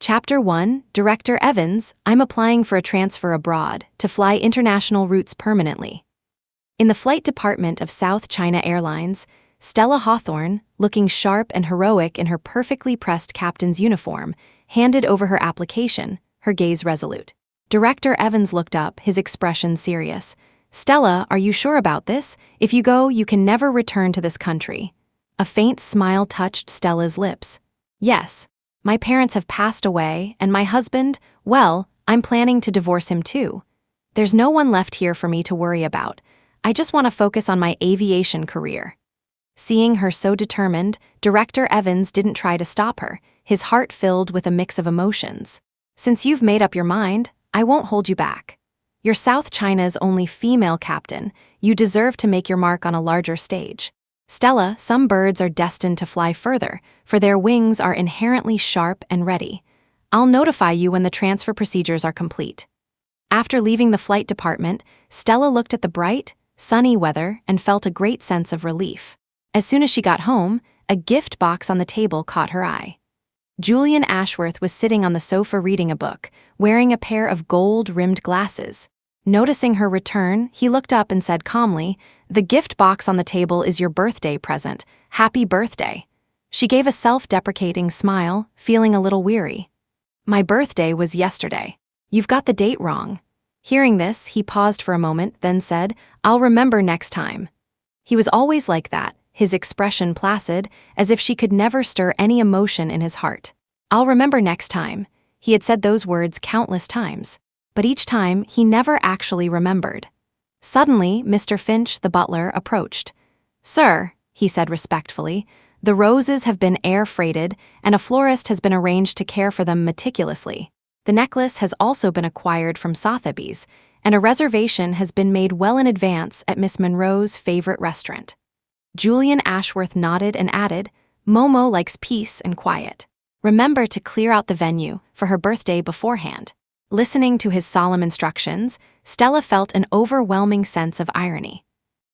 Chapter 1, Director Evans, I'm applying for a transfer abroad to fly international routes permanently. In the flight department of South China Airlines, Stella Hawthorne, looking sharp and heroic in her perfectly pressed captain's uniform, handed over her application, her gaze resolute. Director Evans looked up, his expression serious. Stella, are you sure about this? If you go, you can never return to this country. A faint smile touched Stella's lips. Yes. My parents have passed away, and my husband, well, I'm planning to divorce him too. There's no one left here for me to worry about. I just want to focus on my aviation career. Seeing her so determined, Director Evans didn't try to stop her, his heart filled with a mix of emotions. Since you've made up your mind, I won't hold you back. You're South China's only female captain. You deserve to make your mark on a larger stage. Stella, some birds are destined to fly further, for their wings are inherently sharp and ready. I'll notify you when the transfer procedures are complete. After leaving the flight department, Stella looked at the bright, sunny weather and felt a great sense of relief. As soon as she got home, a gift box on the table caught her eye. Julian Ashworth was sitting on the sofa reading a book, wearing a pair of gold-rimmed glasses. Noticing her return, he looked up and said calmly, "The gift box on the table is your birthday present. Happy birthday." She gave a self-deprecating smile, feeling a little weary. "My birthday was yesterday. You've got the date wrong." Hearing this, he paused for a moment, then said, "I'll remember next time." He was always like that, his expression placid, as if she could never stir any emotion in his heart. "I'll remember next time." He had said those words countless times, but each time he never actually remembered. Suddenly, Mr. Finch, the butler, approached. "Sir," he said respectfully, "the roses have been air-freighted, and a florist has been arranged to care for them meticulously. The necklace has also been acquired from Sotheby's, and a reservation has been made well in advance at Miss Monroe's favorite restaurant." Julian Ashworth nodded and added, "Momo likes peace and quiet. Remember to clear out the venue for her birthday beforehand." Listening to his solemn instructions, Stella felt an overwhelming sense of irony.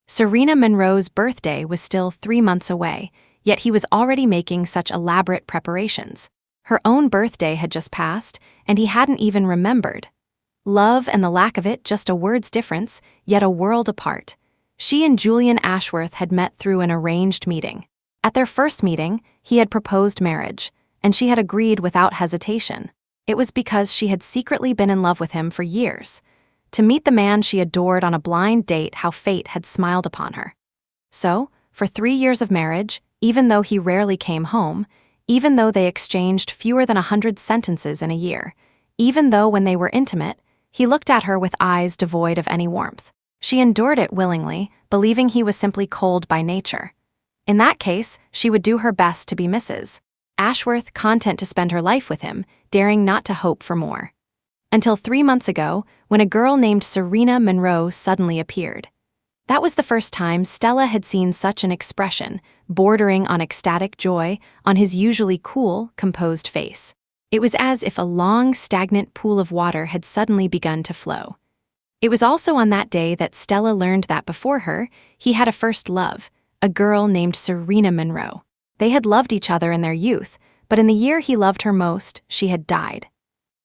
Serena Monroe's birthday was still 3 months away, yet he was already making such elaborate preparations. Her own birthday had just passed, and he hadn't even remembered. Love and the lack of it, just a word's difference, yet a world apart. She and Julian Ashworth had met through an arranged meeting. At their first meeting, he had proposed marriage, and she had agreed without hesitation. It was because she had secretly been in love with him for years. To meet the man she adored on a blind date, how fate had smiled upon her. So, for 3 years of marriage, even though he rarely came home, even though they exchanged fewer than 100 sentences in a year, even though when they were intimate, he looked at her with eyes devoid of any warmth, she endured it willingly, believing he was simply cold by nature. In that case, she would do her best to be Mrs. Ashworth, content to spend her life with him, daring not to hope for more. Until 3 months ago, when a girl named Serena Monroe suddenly appeared. That was the first time Stella had seen such an expression, bordering on ecstatic joy, on his usually cool, composed face. It was as if a long, stagnant pool of water had suddenly begun to flow. It was also on that day that Stella learned that before her, he had a first love, a girl named Serena Monroe. They had loved each other in their youth, but in the year he loved her most, she had died.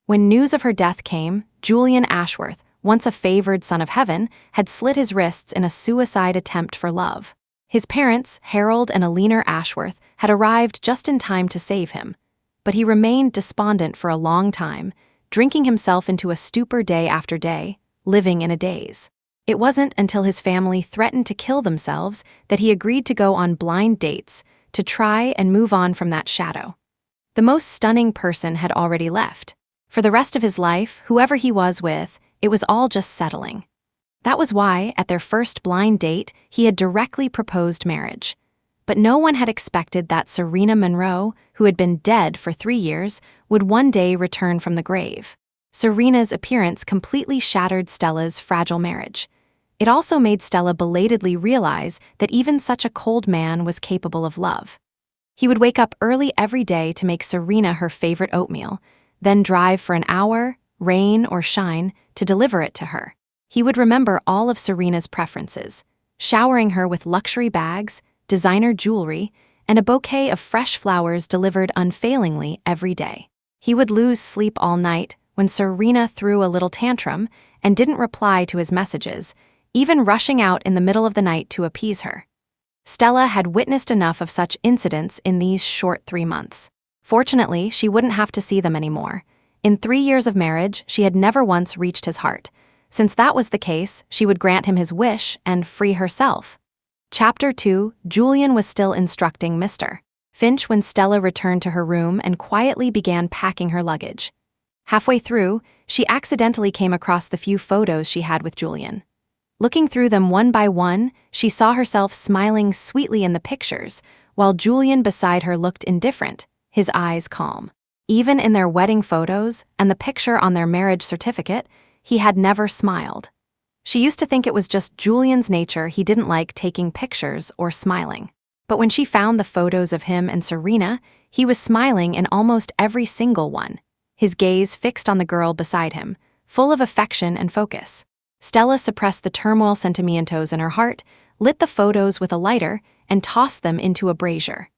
When news of her death came, Julian Ashworth, once a favored son of heaven, had slit his wrists in a suicide attempt for love. His parents, Harold and Eleanor Ashworth, had arrived just in time to save him, but he remained despondent for a long time, drinking himself into a stupor day after day, living in a daze. It wasn't until his family threatened to kill themselves that he agreed to go on blind dates, to try and move on from that shadow. The most stunning person had already left. For the rest of his life, whoever he was with, it was all just settling. That was why, at their first blind date, he had directly proposed marriage. But no one had expected that Serena Monroe, who had been dead for 3 years, would one day return from the grave. Serena's appearance completely shattered Stella's fragile marriage. It also made Stella belatedly realize that even such a cold man was capable of love. He would wake up early every day to make Serena her favorite oatmeal, then drive for an hour, rain or shine, to deliver it to her. He would remember all of Serena's preferences, showering her with luxury bags, designer jewelry, and a bouquet of fresh flowers delivered unfailingly every day. He would lose sleep all night when Serena threw a little tantrum and didn't reply to his messages, even rushing out in the middle of the night to appease her. Stella had witnessed enough of such incidents in these short 3 months. Fortunately, she wouldn't have to see them anymore. In 3 years of marriage, she had never once reached his heart. Since that was the case, she would grant him his wish and free herself. Chapter 2. Julian was still instructing Mr. Finch when Stella returned to her room and quietly began packing her luggage. Halfway through, she accidentally came across the few photos she had with Julian. Looking through them one by one, she saw herself smiling sweetly in the pictures, while Julian beside her looked indifferent, his eyes calm. Even in their wedding photos and the picture on their marriage certificate, he had never smiled. She used to think it was just Julian's nature he didn't like taking pictures or smiling. But when she found the photos of him and Serena, he was smiling in almost every single one, his gaze fixed on the girl beside him, full of affection and focus. Stella suppressed the turmoil sentimientos in her heart, lit the photos with a lighter, and tossed them into a brazier.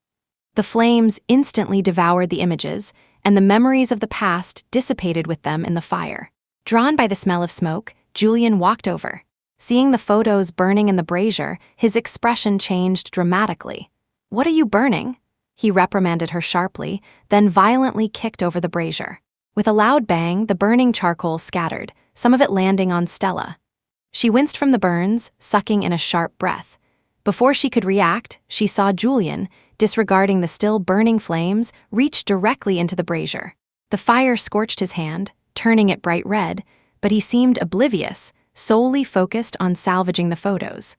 The flames instantly devoured the images, and the memories of the past dissipated with them in the fire. Drawn by the smell of smoke, Julian walked over. Seeing the photos burning in the brazier, his expression changed dramatically. "What are you burning?" He reprimanded her sharply, then violently kicked over the brazier. With a loud bang, the burning charcoal scattered, some of it landing on Stella. She winced from the burns, sucking in a sharp breath. Before she could react, she saw Julian, disregarding the still burning flames, reach directly into the brazier. The fire scorched his hand, turning it bright red, but he seemed oblivious, solely focused on salvaging the photos.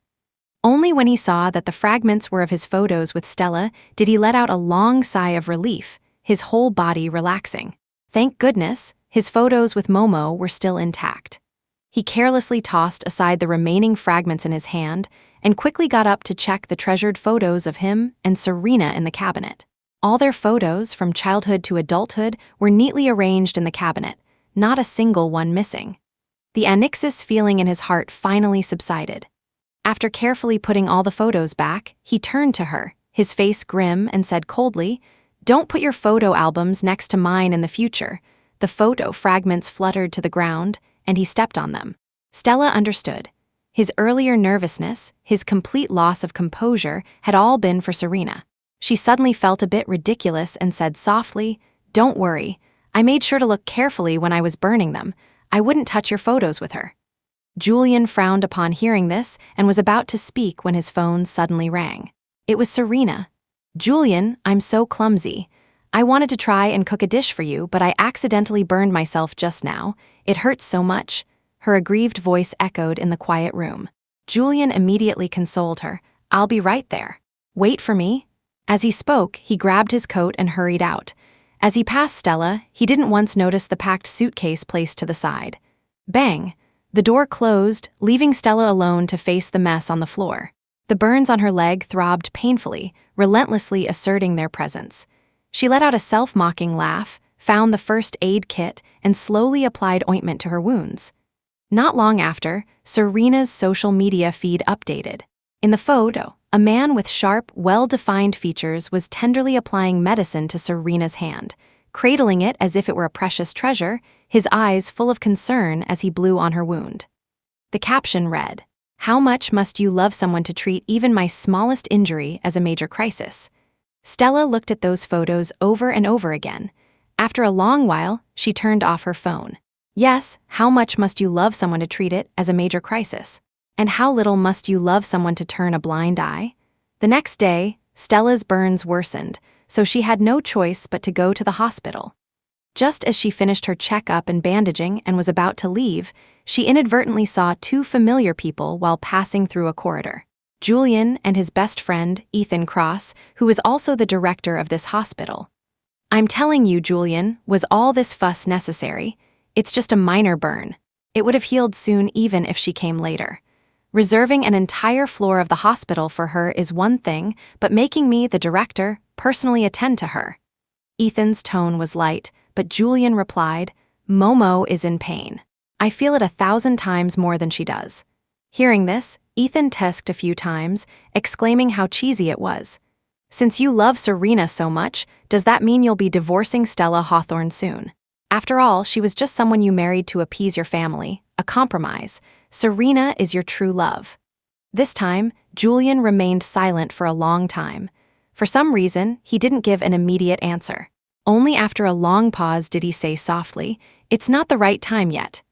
Only when he saw that the fragments were of his photos with Stella did he let out a long sigh of relief, his whole body relaxing. Thank goodness, his photos with Momo were still intact. He carelessly tossed aside the remaining fragments in his hand and quickly got up to check the treasured photos of him and Serena in the cabinet. All their photos, from childhood to adulthood, were neatly arranged in the cabinet, not a single one missing. The anxious feeling in his heart finally subsided. After carefully putting all the photos back, he turned to her, his face grim, and said coldly, "Don't put your photo albums next to mine in the future." The photo fragments fluttered to the ground, and he stepped on them. Stella understood. His earlier nervousness, his complete loss of composure, had all been for Serena. She suddenly felt a bit ridiculous and said softly, "Don't worry. I made sure to look carefully when I was burning them. I wouldn't touch your photos with her." Julian frowned upon hearing this and was about to speak when his phone suddenly rang. It was Serena. "Julian, I'm so clumsy. I wanted to try and cook a dish for you, but I accidentally burned myself just now. It hurts so much." Her aggrieved voice echoed in the quiet room. Julian immediately consoled her. "I'll be right there. Wait for me." As he spoke, he grabbed his coat and hurried out. As he passed Stella, he didn't once notice the packed suitcase placed to the side. Bang! The door closed, leaving Stella alone to face the mess on the floor. The burns on her leg throbbed painfully, relentlessly asserting their presence. She let out a self-mocking laugh, found the first aid kit, and slowly applied ointment to her wounds. Not long after, Serena's social media feed updated. In the photo, a man with sharp, well-defined features was tenderly applying medicine to Serena's hand, cradling it as if it were a precious treasure, his eyes full of concern as he blew on her wound. The caption read, "How much must you love someone to treat even my smallest injury as a major crisis?" Stella looked at those photos over and over again. After a long while, she turned off her phone. Yes, how much must you love someone to treat it as a major crisis? And how little must you love someone to turn a blind eye? The next day, Stella's burns worsened, so she had no choice but to go to the hospital. Just as she finished her checkup and bandaging and was about to leave, she inadvertently saw two familiar people while passing through a corridor. Julian and his best friend, Ethan Cross, who was also the director of this hospital. "I'm telling you, Julian, was all this fuss necessary? It's just a minor burn. It would have healed soon even if she came later. Reserving an entire floor of the hospital for her is one thing, but making me, the director, personally attend to her." Ethan's tone was light, but Julian replied, "Momo is in pain. I feel it 1,000 times more than she does." Hearing this, Ethan tusked a few times, exclaiming how cheesy it was. Since you love Serena so much, does that mean you'll be divorcing Stella Hawthorne soon? After all, she was just someone you married to appease your family, a compromise. Serena is your true love. This time, Julian remained silent for a long time. For some reason, he didn't give an immediate answer. Only after a long pause did he say softly, "It's not the right time yet."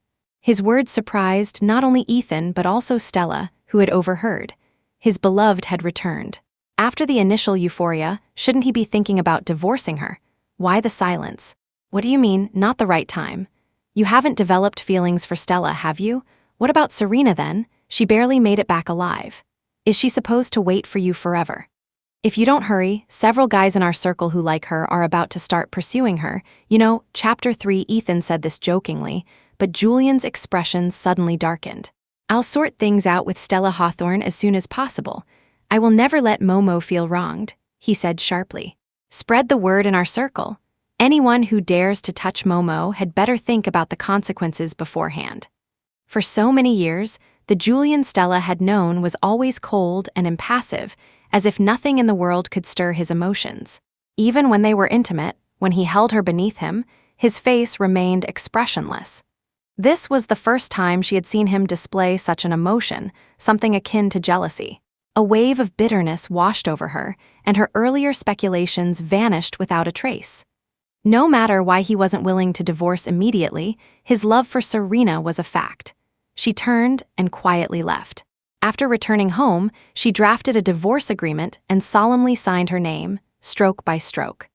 His words surprised not only Ethan but also Stella, who had overheard. His beloved had returned. After the initial euphoria, shouldn't he be thinking about divorcing her? Why the silence? What do you mean, not the right time? You haven't developed feelings for Stella, have you? What about Serena then? She barely made it back alive. Is she supposed to wait for you forever? If you don't hurry, several guys in our circle who like her are about to start pursuing her. You know, Chapter 3, Ethan said this jokingly, but Julian's expression suddenly darkened. I'll sort things out with Stella Hawthorne as soon as possible. I will never let Momo feel wronged, he said sharply. Spread the word in our circle. Anyone who dares to touch Momo had better think about the consequences beforehand. For so many years, the Julian Stella had known was always cold and impassive, as if nothing in the world could stir his emotions. Even when they were intimate, when he held her beneath him, his face remained expressionless. This was the first time she had seen him display such an emotion, something akin to jealousy. A wave of bitterness washed over her, and her earlier speculations vanished without a trace. No matter why he wasn't willing to divorce immediately, his love for Serena was a fact. She turned and quietly left. After returning home, she drafted a divorce agreement and solemnly signed her name, stroke by stroke.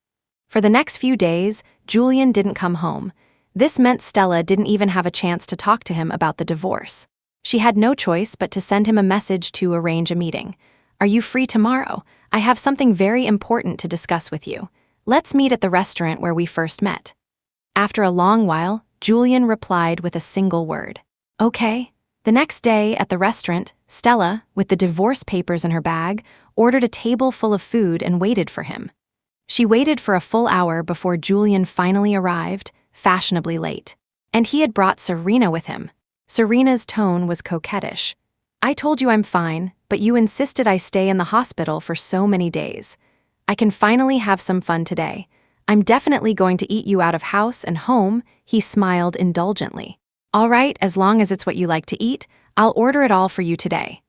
For the next few days, Julian didn't come home. This meant Stella didn't even have a chance to talk to him about the divorce. She had no choice but to send him a message to arrange a meeting. Are you free tomorrow? I have something very important to discuss with you. Let's meet at the restaurant where we first met. After a long while, Julian replied with a single word. Okay. The next day, at the restaurant, Stella, with the divorce papers in her bag, ordered a table full of food and waited for him. She waited for a full hour before Julian finally arrived, fashionably late. And he had brought Serena with him. Serena's tone was coquettish. I told you I'm fine, but you insisted I stay in the hospital for so many days. I can finally have some fun today. I'm definitely going to eat you out of house and home, he smiled indulgently. All right, as long as it's what you like to eat, I'll order it all for you today.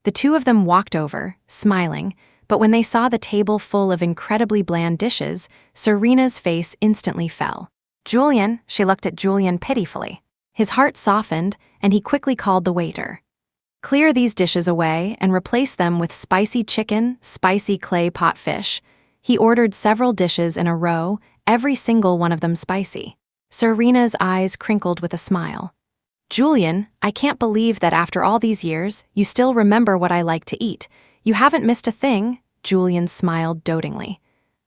The two of them walked over, smiling, but when they saw the table full of incredibly bland dishes, Serena's face instantly fell. Julian, she looked at Julian pitifully. His heart softened, and he quickly called the waiter. Clear these dishes away and replace them with spicy chicken, spicy clay pot fish. He ordered several dishes in a row, every single one of them spicy. Serena's eyes crinkled with a smile. Julian, I can't believe that after all these years, you still remember what I like to eat. You haven't missed a thing, Julian smiled dotingly.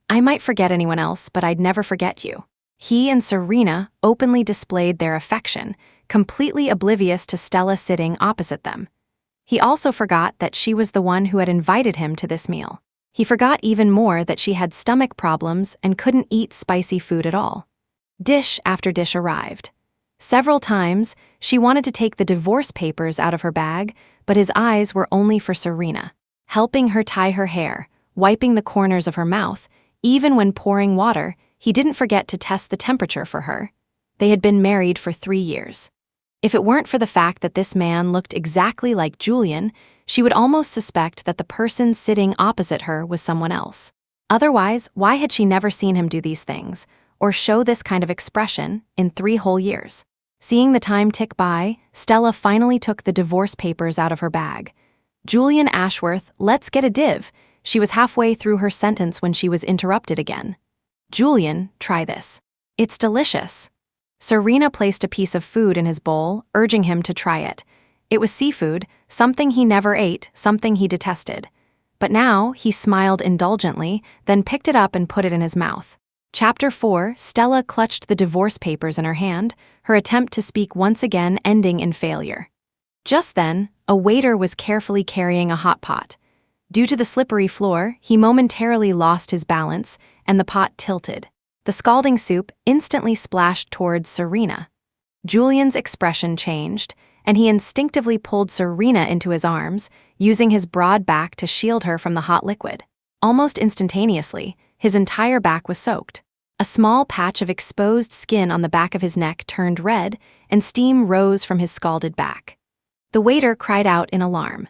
I might forget anyone else, but I'd never forget you. He and Serena openly displayed their affection, completely oblivious to Stella sitting opposite them. He also forgot that she was the one who had invited him to this meal. He forgot even more that she had stomach problems and couldn't eat spicy food at all. Dish after dish arrived. Several times, she wanted to take the divorce papers out of her bag, but his eyes were only for Serena, helping her tie her hair, wiping the corners of her mouth. Even when pouring water, he didn't forget to test the temperature for her. They had been married for 3 years. If it weren't for the fact that this man looked exactly like Julian, she would almost suspect that the person sitting opposite her was someone else. Otherwise, why had she never seen him do these things, or show this kind of expression, in 3 whole years? Seeing the time tick by, Stella finally took the divorce papers out of her bag. Julian Ashworth, let's get a div. She was halfway through her sentence when she was interrupted again. Julian, try this. It's delicious. Serena placed a piece of food in his bowl, urging him to try it. It was seafood, something he never ate, something he detested. But now, he smiled indulgently, then picked it up and put it in his mouth. Chapter 4, Stella clutched the divorce papers in her hand, her attempt to speak once again ending in failure. Just then, a waiter was carefully carrying a hot pot. Due to the slippery floor, he momentarily lost his balance, and the pot tilted. The scalding soup instantly splashed towards Serena. Julian's expression changed, and he instinctively pulled Serena into his arms, using his broad back to shield her from the hot liquid. Almost instantaneously, his entire back was soaked. A small patch of exposed skin on the back of his neck turned red, and steam rose from his scalded back. The waiter cried out in alarm.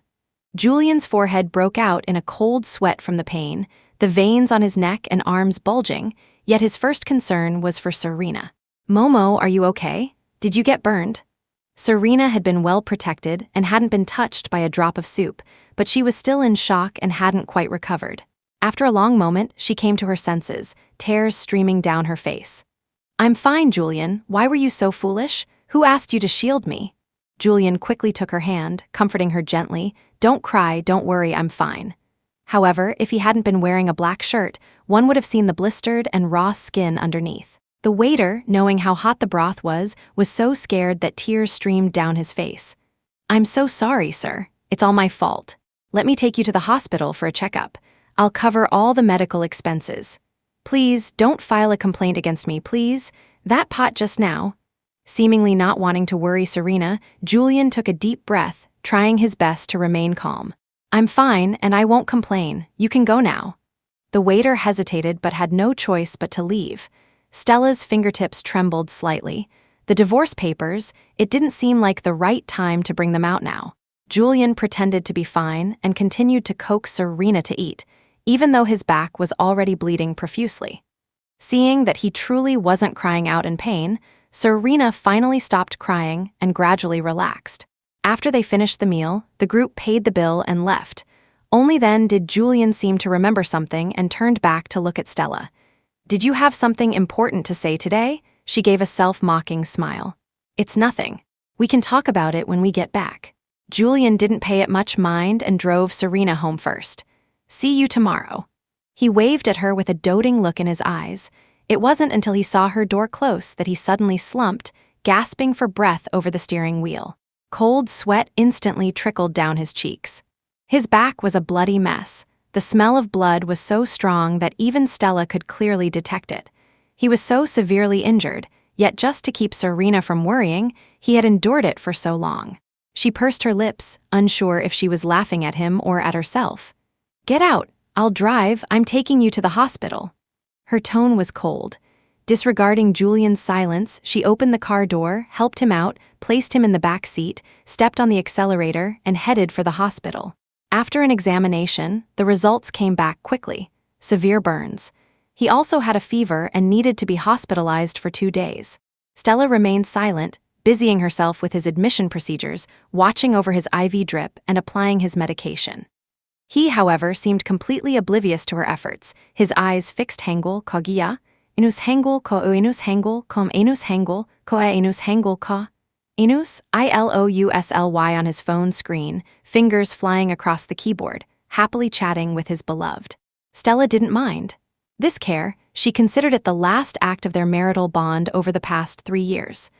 Julian's forehead broke out in a cold sweat from the pain, the veins on his neck and arms bulging, yet his first concern was for Serena. "Momo, are you okay? Did you get burned?" Serena had been well protected and hadn't been touched by a drop of soup, but she was still in shock and hadn't quite recovered. After a long moment, she came to her senses, tears streaming down her face. "I'm fine, Julian. Why were you so foolish? Who asked you to shield me?" Julian quickly took her hand, comforting her gently. "Don't cry, don't worry, I'm fine." However, if he hadn't been wearing a black shirt, one would have seen the blistered and raw skin underneath. The waiter, knowing how hot the broth was so scared that tears streamed down his face. "I'm so sorry, sir. It's all my fault. Let me take you to the hospital for a checkup. I'll cover all the medical expenses. Please, don't file a complaint against me, please. That pot just now." Seemingly not wanting to worry Serena, Julian took a deep breath, trying his best to remain calm. "I'm fine, and I won't complain. You can go now." The waiter hesitated but had no choice but to leave. Stella's fingertips trembled slightly. The divorce papers, it didn't seem like the right time to bring them out now. Julian pretended to be fine and continued to coax Serena to eat, even though his back was already bleeding profusely. Seeing that he truly wasn't crying out in pain, Serena finally stopped crying and gradually relaxed. After they finished the meal, the group paid the bill and left. Only then did Julian seem to remember something and turned back to look at Stella. "Did you have something important to say today?" She gave a self-mocking smile. "It's nothing. We can talk about it when we get back." Julian didn't pay it much mind and drove Serena home first. "See you tomorrow." He waved at her with a doting look in his eyes. It wasn't until he saw her door close that he suddenly slumped, gasping for breath over the steering wheel. Cold sweat instantly trickled down his cheeks. His back was a bloody mess. The smell of blood was so strong that even Stella could clearly detect it. He was so severely injured, yet just to keep Serena from worrying, he had endured it for so long. She pursed her lips, unsure if she was laughing at him or at herself. "Get out. I'll drive. I'm taking you to the hospital." Her tone was cold. Disregarding Julian's silence, she opened the car door, helped him out, placed him in the back seat, stepped on the accelerator, and headed for the hospital. After an examination, the results came back quickly. Severe burns. He also had a fever and needed to be hospitalized for 2 days. Stella remained silent, busying herself with his admission procedures, watching over his IV drip and applying his medication. He, however, seemed completely oblivious to her efforts, his eyes fixed hangul kogia, inus hangul ko inus hangul kom inus hangul ko inus hangul ka. Inus, ilously on his phone screen, fingers flying across the keyboard, happily chatting with his beloved. Stella didn't mind. This care, she considered it the last act of their marital bond over the past 3 years.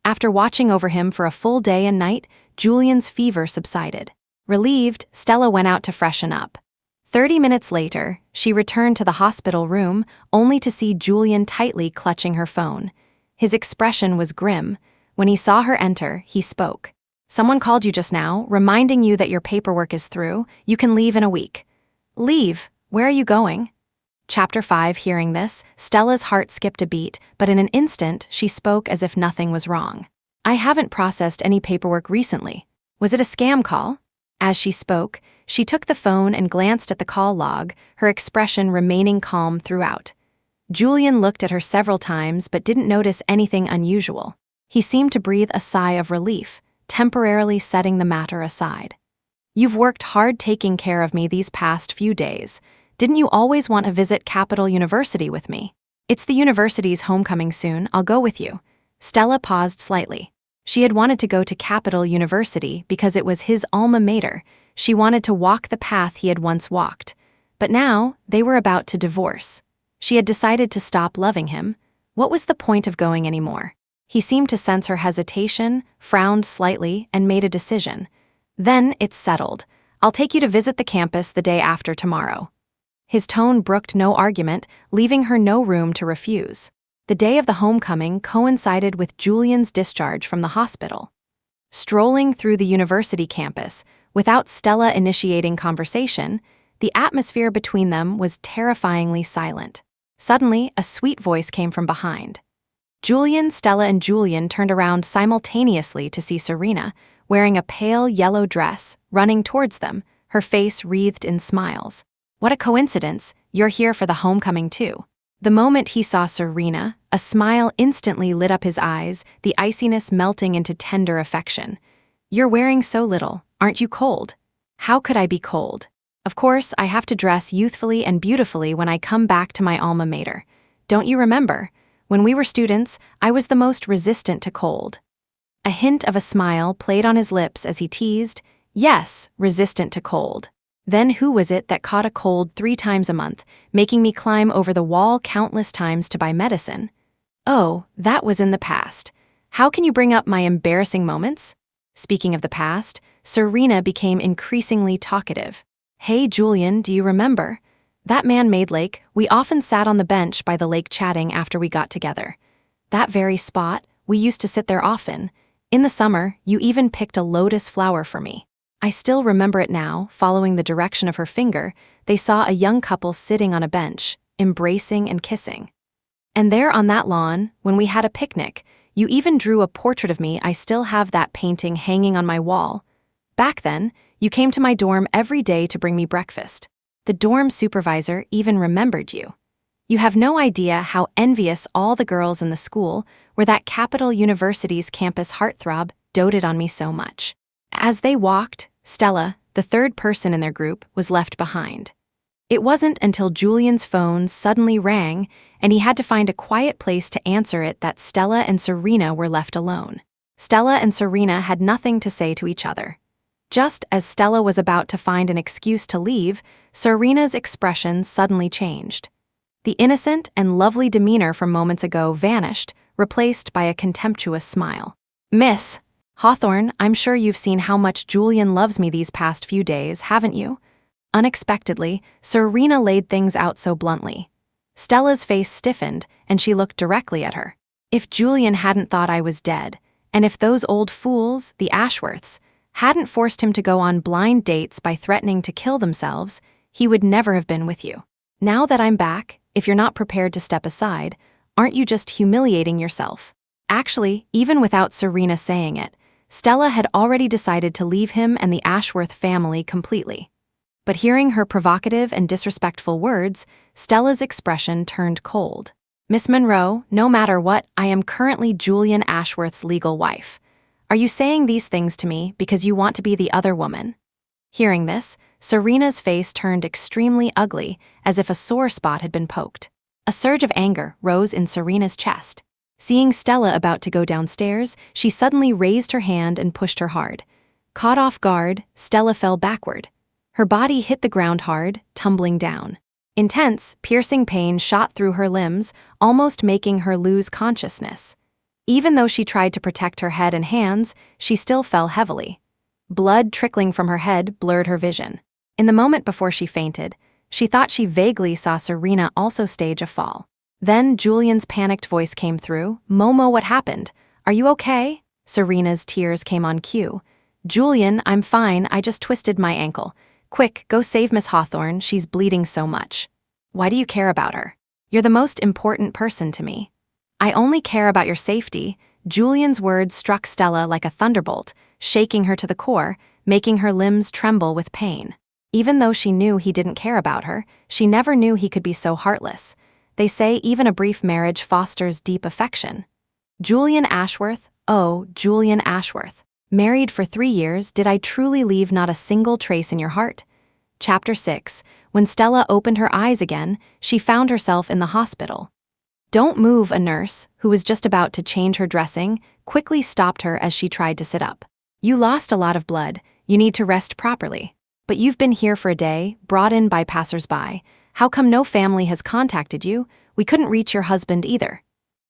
After watching over him for a full day and night, Julian's fever subsided. Relieved, Stella went out to freshen up. 30 minutes later, she returned to the hospital room, only to see Julian tightly clutching her phone. His expression was grim. When he saw her enter, he spoke. "Someone called you just now, reminding you that your paperwork is through. You can leave in a week." "Leave? Where are you going?" Chapter 5. Hearing this, Stella's heart skipped a beat, but in an instant, she spoke as if nothing was wrong. "I haven't processed any paperwork recently. Was it a scam call?" As she spoke, she took the phone and glanced at the call log, her expression remaining calm throughout. Julian looked at her several times but didn't notice anything unusual. He seemed to breathe a sigh of relief, temporarily setting the matter aside. "You've worked hard taking care of me these past few days. Didn't you always want to visit Capital University with me? It's the university's homecoming soon. I'll go with you." Stella paused slightly. She had wanted to go to Capital University because it was his alma mater. She wanted to walk the path he had once walked. But now, they were about to divorce. She had decided to stop loving him. What was the point of going anymore? He seemed to sense her hesitation, frowned slightly, and made a decision. "Then it's settled. I'll take you to visit the campus the day after tomorrow." His tone brooked no argument, leaving her no room to refuse. The day of the homecoming coincided with Julian's discharge from the hospital. Strolling through the university campus, without Stella initiating conversation, The atmosphere between them was terrifyingly silent. Suddenly, a sweet voice came from behind. Julian, Stella, and Julian turned around simultaneously to see Serena, wearing a pale yellow dress, running towards them, her face wreathed in smiles. What a coincidence, you're here for the homecoming too. The moment he saw Serena, a smile instantly lit up his eyes, the iciness melting into tender affection. You're wearing so little, aren't you cold? How could I be cold? Of course, I have to dress youthfully and beautifully when I come back to my alma mater. Don't you remember? When we were students, I was the most resistant to cold. A hint of a smile played on his lips as he teased, yes, resistant to cold. Then who was it that caught a cold 3 times a month, making me climb over the wall countless times to buy medicine? Oh, that was in the past. How can you bring up my embarrassing moments? Speaking of the past, Serena became increasingly talkative. Hey Julian, do you remember? That man-made lake, we often sat on the bench by the lake chatting after we got together. That very spot, we used to sit there often. In the summer, you even picked a lotus flower for me. I still remember it now. Following the direction of her finger, they saw a young couple sitting on a bench, embracing and kissing. And there on that lawn, when we had a picnic, you even drew a portrait of me. I still have that painting hanging on my wall. Back then, you came to my dorm every day to bring me breakfast. The dorm supervisor even remembered you. You have no idea how envious all the girls in the school where that Capital University's campus heartthrob doted on me so much. As they walked, Stella, the third person in their group, was left behind. It wasn't until Julian's phone suddenly rang and he had to find a quiet place to answer it that Stella and Serena were left alone. Stella and Serena had nothing to say to each other. Just as Stella was about to find an excuse to leave, Serena's expression suddenly changed. The innocent and lovely demeanor from moments ago vanished, replaced by a contemptuous smile. Miss Hawthorne, I'm sure you've seen how much Julian loves me these past few days, haven't you? Unexpectedly, Serena laid things out so bluntly. Stella's face stiffened, and she looked directly at her. If Julian hadn't thought I was dead, and if those old fools, the Ashworths, hadn't forced him to go on blind dates by threatening to kill themselves, he would never have been with you. Now that I'm back, if you're not prepared to step aside, aren't you just humiliating yourself? Actually, even without Serena saying it, Stella had already decided to leave him and the Ashworth family completely. But hearing her provocative and disrespectful words, Stella's expression turned cold. Miss Monroe, no matter what, I am currently Julian Ashworth's legal wife. Are you saying these things to me because you want to be the other woman? Hearing this, Serena's face turned extremely ugly, as if a sore spot had been poked. A surge of anger rose in Serena's chest. Seeing Stella about to go downstairs, she suddenly raised her hand and pushed her hard. Caught off guard, Stella fell backward. Her body hit the ground hard, tumbling down. Intense, piercing pain shot through her limbs, almost making her lose consciousness. Even though she tried to protect her head and hands, she still fell heavily. Blood trickling from her head blurred her vision. In the moment before she fainted, she thought she vaguely saw Serena also stage a fall. Then Julian's panicked voice came through. Momo, what happened? Are you okay? Serena's tears came on cue. Julian, I'm fine, I just twisted my ankle. Quick, go save Miss Hawthorne, she's bleeding so much. Why do you care about her? You're the most important person to me. I only care about your safety. Julian's words struck Stella like a thunderbolt, shaking her to the core, making her limbs tremble with pain. Even though she knew he didn't care about her, she never knew he could be so heartless. They say even a brief marriage fosters deep affection. Julian Ashworth, oh, Julian Ashworth. Married for 3 years, did I truly leave not a single trace in your heart? Chapter 6. When Stella opened her eyes again, she found herself in the hospital. Don't move, a nurse, who was just about to change her dressing, quickly stopped her as she tried to sit up. You lost a lot of blood, you need to rest properly. But you've been here for a day, brought in by passers-by. How come no family has contacted you? We couldn't reach your husband either.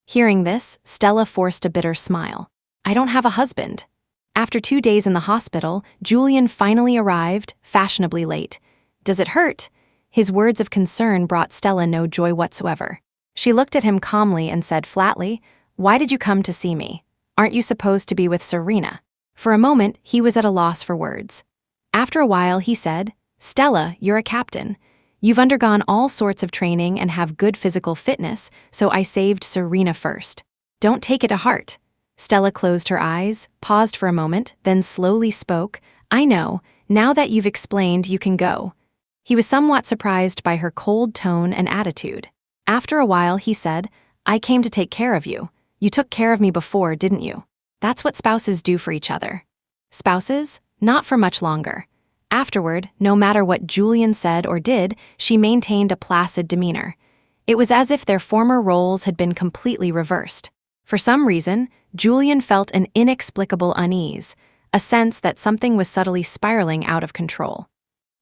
Hearing this, Stella forced a bitter smile. I don't have a husband. After 2 days in the hospital, Julian finally arrived, fashionably late. Does it hurt? His words of concern brought Stella no joy whatsoever. She looked at him calmly and said flatly, Why did you come to see me? Aren't you supposed to be with Serena? For a moment, he was at a loss for words. After a while, he said, Stella, you're a captain. You've undergone all sorts of training and have good physical fitness, so I saved Serena first. Don't take it to heart. Stella closed her eyes, paused for a moment, then slowly spoke. I know, now that you've explained, you can go. He was somewhat surprised by her cold tone and attitude. After a while, he said, I came to take care of you. You took care of me before, didn't you? That's what spouses do for each other. Spouses? Not for much longer. Afterward, no matter what Julian said or did, she maintained a placid demeanor. It was as if their former roles had been completely reversed. For some reason, Julian felt an inexplicable unease, a sense that something was subtly spiraling out of control.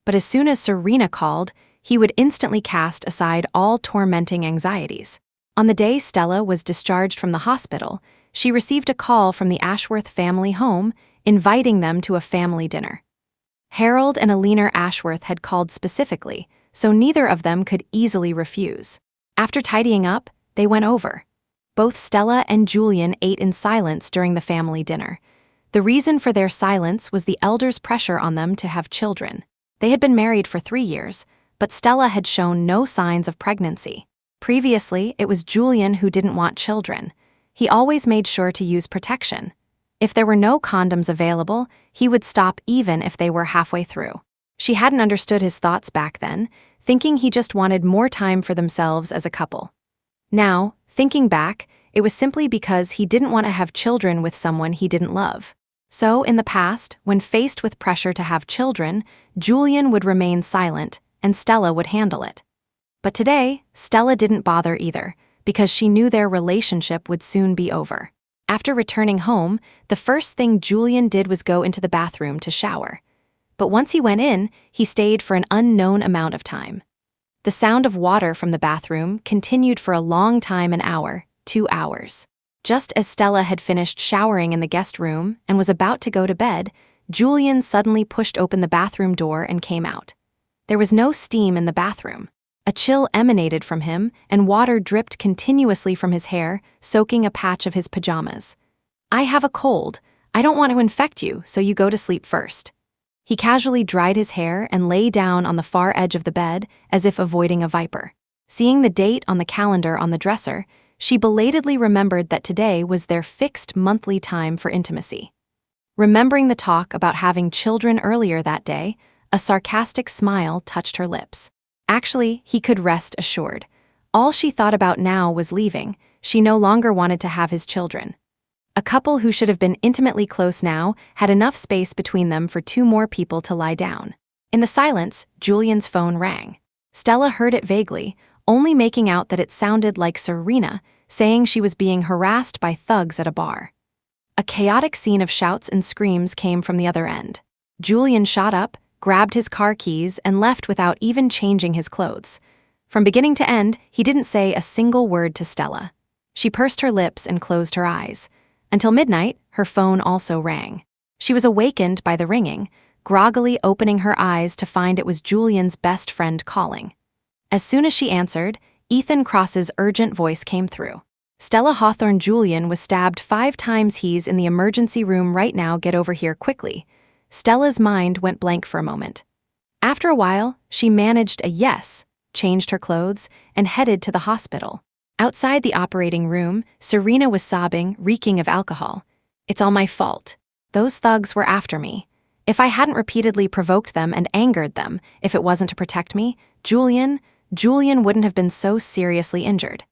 But as soon as Serena called, he would instantly cast aside all tormenting anxieties. On the day Stella was discharged from the hospital, she received a call from the Ashworth family home, inviting them to a family dinner. Harold and Alina Ashworth had called specifically, so neither of them could easily refuse. After tidying up, they went over. Both Stella and Julian ate in silence during the family dinner. The reason for their silence was the elders' pressure on them to have children. They had been married for 3 years, but Stella had shown no signs of pregnancy. Previously, it was Julian who didn't want children. He always made sure to use protection. If there were no condoms available, he would stop even if they were halfway through. She hadn't understood his thoughts back then, thinking he just wanted more time for themselves as a couple. Now, thinking back, it was simply because he didn't want to have children with someone he didn't love. So, in the past, when faced with pressure to have children, Julian would remain silent, and Stella would handle it. But today, Stella didn't bother either, because she knew their relationship would soon be over. After returning home, the first thing Julian did was go into the bathroom to shower. But once he went in, he stayed for an unknown amount of time. The sound of water from the bathroom continued for a long time, an hour, 2 hours. Just as Stella had finished showering in the guest room and was about to go to bed, Julian suddenly pushed open the bathroom door and came out. There was no steam in the bathroom. A chill emanated from him, and water dripped continuously from his hair, soaking a patch of his pajamas. I have a cold. I don't want to infect you, so you go to sleep first. He casually dried his hair and lay down on the far edge of the bed, as if avoiding a viper. Seeing the date on the calendar on the dresser, she belatedly remembered that today was their fixed monthly time for intimacy. Remembering the talk about having children earlier that day, a sarcastic smile touched her lips. Actually, he could rest assured. All she thought about now was leaving. She no longer wanted to have his children. A couple who should have been intimately close now had enough space between them for 2 more people to lie down. In the silence, Julian's phone rang. Stella heard it vaguely, only making out that it sounded like Serena, saying she was being harassed by thugs at a bar. A chaotic scene of shouts and screams came from the other end. Julian shot up, grabbed his car keys, and left without even changing his clothes. From beginning to end, he didn't say a single word to Stella. She pursed her lips and closed her eyes. Until midnight, her phone also rang. She was awakened by the ringing, groggily opening her eyes to find it was Julian's best friend calling. As soon as she answered, Ethan Cross's urgent voice came through. Stella Hawthorne, Julian was stabbed 5 times. He's in the emergency room right now. Get over here quickly. Stella's mind went blank for a moment. After a while, she managed a yes, changed her clothes, and headed to the hospital. Outside the operating room, Serena was sobbing, reeking of alcohol. It's all my fault. Those thugs were after me. If I hadn't repeatedly provoked them and angered them, if it wasn't to protect me, Julian wouldn't have been so seriously injured.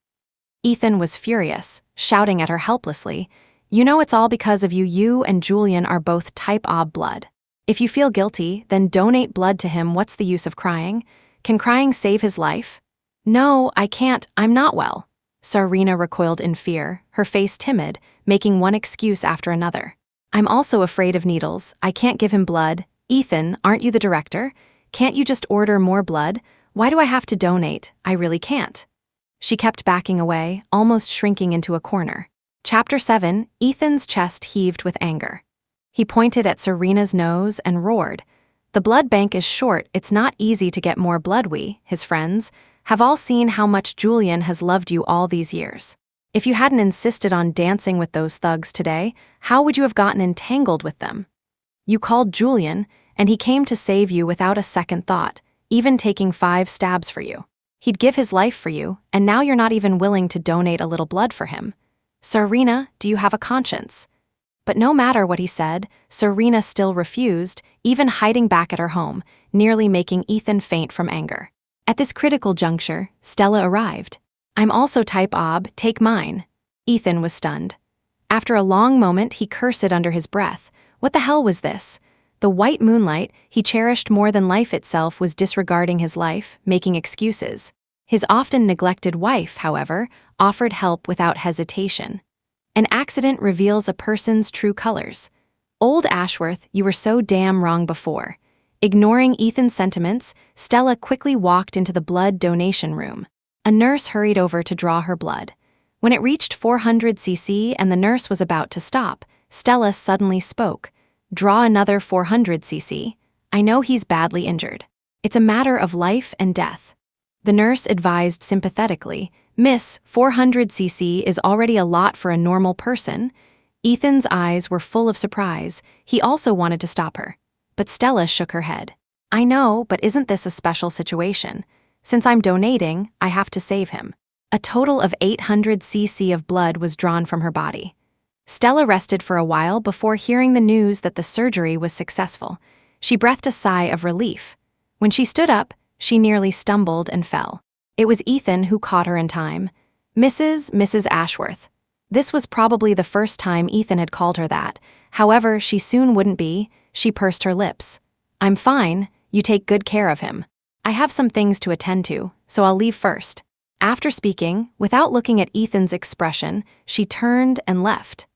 Ethan was furious, shouting at her helplessly, You know it's all because of you. You and Julian are both type A blood. If you feel guilty, then donate blood to him. What's the use of crying? Can crying save his life? No, I can't. I'm not well. Serena recoiled in fear, her face timid, making one excuse after another. I'm also afraid of needles. I can't give him blood. Ethan, aren't you the director? Can't you just order more blood? Why do I have to donate? I really can't. She kept backing away, almost shrinking into a corner. Chapter 7, Ethan's chest heaved with anger. He pointed at Serena's nose and roared. The blood bank is short. It's not easy to get more blood. We, his friends, have all seen how much Julian has loved you all these years. If you hadn't insisted on dancing with those thugs today, how would you have gotten entangled with them? You called Julian, and he came to save you without a second thought, even taking 5 stabs for you. He'd give his life for you, and now you're not even willing to donate a little blood for him. Serena, do you have a conscience? But no matter what he said, Serena still refused, even hiding back at her home, nearly making Ethan faint from anger. At this critical juncture, Stella arrived. I'm also type Ob, take mine. Ethan was stunned. After a long moment, he cursed under his breath. What the hell was this? The white moonlight he cherished more than life itself was disregarding his life, making excuses. His often neglected wife, however, offered help without hesitation. An accident reveals a person's true colors. Old Ashworth, you were so damn wrong before. Ignoring Ethan's sentiments, Stella quickly walked into the blood donation room. A nurse hurried over to draw her blood. When it reached 400 cc and the nurse was about to stop, Stella suddenly spoke. Draw another 400 cc. I know he's badly injured. It's a matter of life and death. The nurse advised sympathetically, Miss, 400 cc is already a lot for a normal person. Ethan's eyes were full of surprise. He also wanted to stop her. But Stella shook her head. I know, but isn't this a special situation? Since I'm donating, I have to save him. A total of 800 cc of blood was drawn from her body. Stella rested for a while before hearing the news that the surgery was successful. She breathed a sigh of relief. When she stood up, she nearly stumbled and fell. It was Ethan who caught her in time. Mrs. Ashworth. This was probably the first time Ethan had called her that. However, she soon wouldn't be. She pursed her lips. I'm fine. You take good care of him. I have some things to attend to, so I'll leave first. After speaking, without looking at Ethan's expression, she turned and left.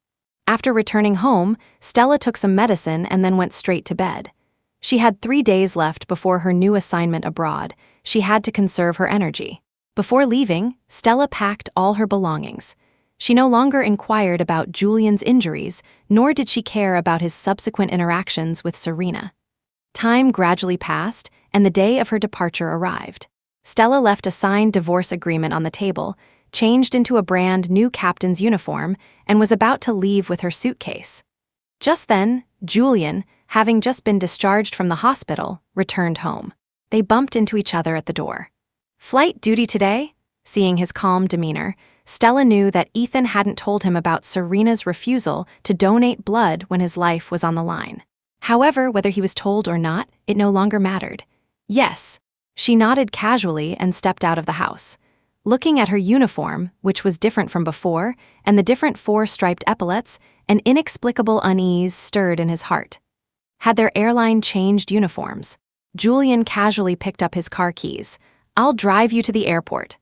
After returning home, Stella took some medicine and then went straight to bed. She had 3 days left before her new assignment abroad. She had to conserve her energy. Before leaving, Stella packed all her belongings. She no longer inquired about Julian's injuries, nor did she care about his subsequent interactions with Serena. Time gradually passed, and the day of her departure arrived. Stella left a signed divorce agreement on the table, changed into a brand new captain's uniform, and was about to leave with her suitcase. Just then, Julian, having just been discharged from the hospital, returned home. They bumped into each other at the door. Flight duty today? Seeing his calm demeanor, Stella knew that Ethan hadn't told him about Serena's refusal to donate blood when his life was on the line. However, whether he was told or not, it no longer mattered. Yes. She nodded casually and stepped out of the house. Looking at her uniform, which was different from before, and the different 4-striped epaulets, an inexplicable unease stirred in his heart. Had their airline changed uniforms? Julian casually picked up his car keys. I'll drive you to the airport.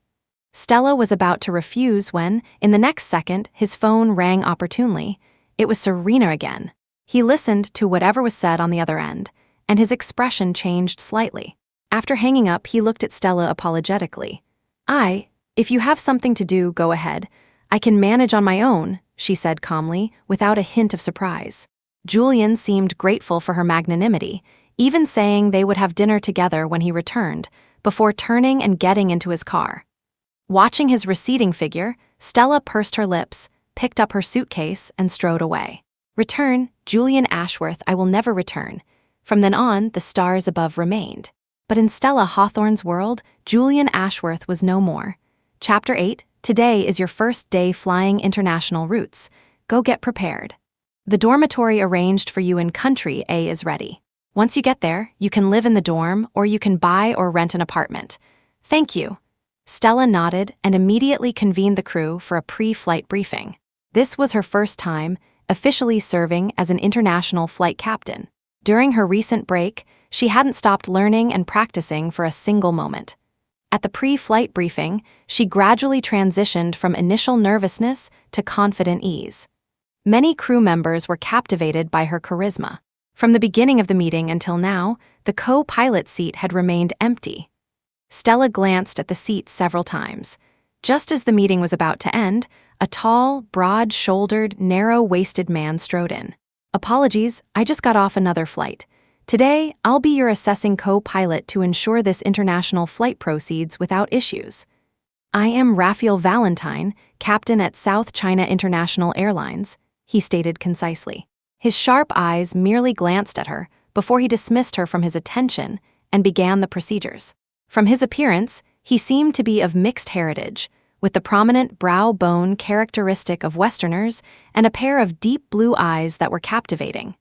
Stella was about to refuse when, in the next second, his phone rang opportunely. It was Serena again. He listened to whatever was said on the other end, and his expression changed slightly. After hanging up, he looked at Stella apologetically. If you have something to do, go ahead. I can manage on my own, she said calmly, without a hint of surprise. Julian seemed grateful for her magnanimity, even saying they would have dinner together when he returned, before turning and getting into his car. Watching his receding figure, Stella pursed her lips, picked up her suitcase, and strode away. Return, Julian Ashworth, I will never return. From then on, the stars above remained. But in Stella Hawthorne's world, Julian Ashworth was no more. Chapter 8, Today is your first day flying international routes. Go get prepared. The dormitory arranged for you in Country A is ready. Once you get there, you can live in the dorm or you can buy or rent an apartment. Thank you. Stella nodded and immediately convened the crew for a pre-flight briefing. This was her first time officially serving as an international flight captain. During her recent break, she hadn't stopped learning and practicing for a single moment. At the pre-flight briefing, she gradually transitioned from initial nervousness to confident ease. Many crew members were captivated by her charisma. From the beginning of the meeting until now, the co-pilot seat had remained empty. Stella glanced at the seat several times. Just as the meeting was about to end, a tall, broad-shouldered, narrow-waisted man strode in. Apologies, I just got off another flight. Today, I'll be your assessing co-pilot to ensure this international flight proceeds without issues. I am Raphael Valentine, captain at South China International Airlines, he stated concisely. His sharp eyes merely glanced at her, before he dismissed her from his attention and began the procedures. From his appearance, he seemed to be of mixed heritage, with the prominent brow bone characteristic of Westerners and a pair of deep blue eyes that were captivating.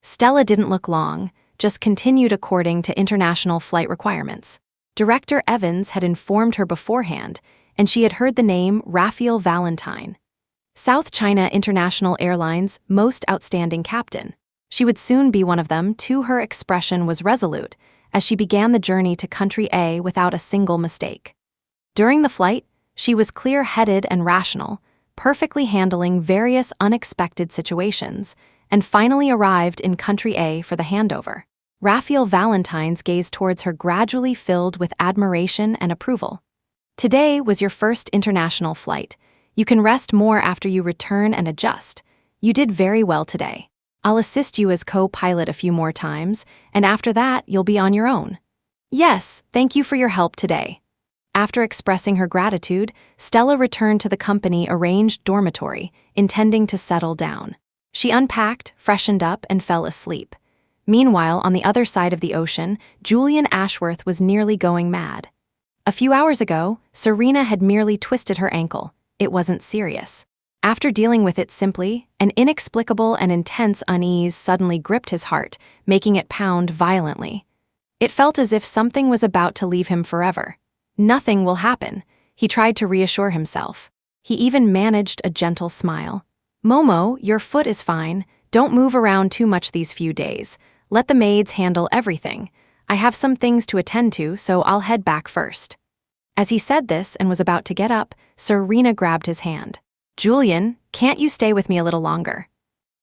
Stella didn't look long, just continued according to international flight requirements. Director Evans had informed her beforehand, and she had heard the name Raphael Valentine, South China International Airlines' most outstanding captain. She would soon be one of them, too. Her expression was resolute as she began the journey to Country A without a single mistake. During the flight, she was clear-headed and rational, perfectly handling various unexpected situations, and finally arrived in Country A for the handover. Raphael Valentine's gaze towards her gradually filled with admiration and approval. Today was your first international flight. You can rest more after you return and adjust. You did very well today. I'll assist you as co-pilot a few more times, and after that, you'll be on your own. Yes, thank you for your help today. After expressing her gratitude, Stella returned to the company-arranged dormitory, intending to settle down. She unpacked, freshened up, and fell asleep. Meanwhile, on the other side of the ocean, Julian Ashworth was nearly going mad. A few hours ago, Serena had merely twisted her ankle. It wasn't serious. After dealing with it simply, an inexplicable and intense unease suddenly gripped his heart, making it pound violently. It felt as if something was about to leave him forever. Nothing will happen, he tried to reassure himself. He even managed a gentle smile. Momo, your foot is fine. Don't move around too much these few days. Let the maids handle everything. I have some things to attend to, so I'll head back first. As he said this and was about to get up, Serena grabbed his hand. Julian, can't you stay with me a little longer?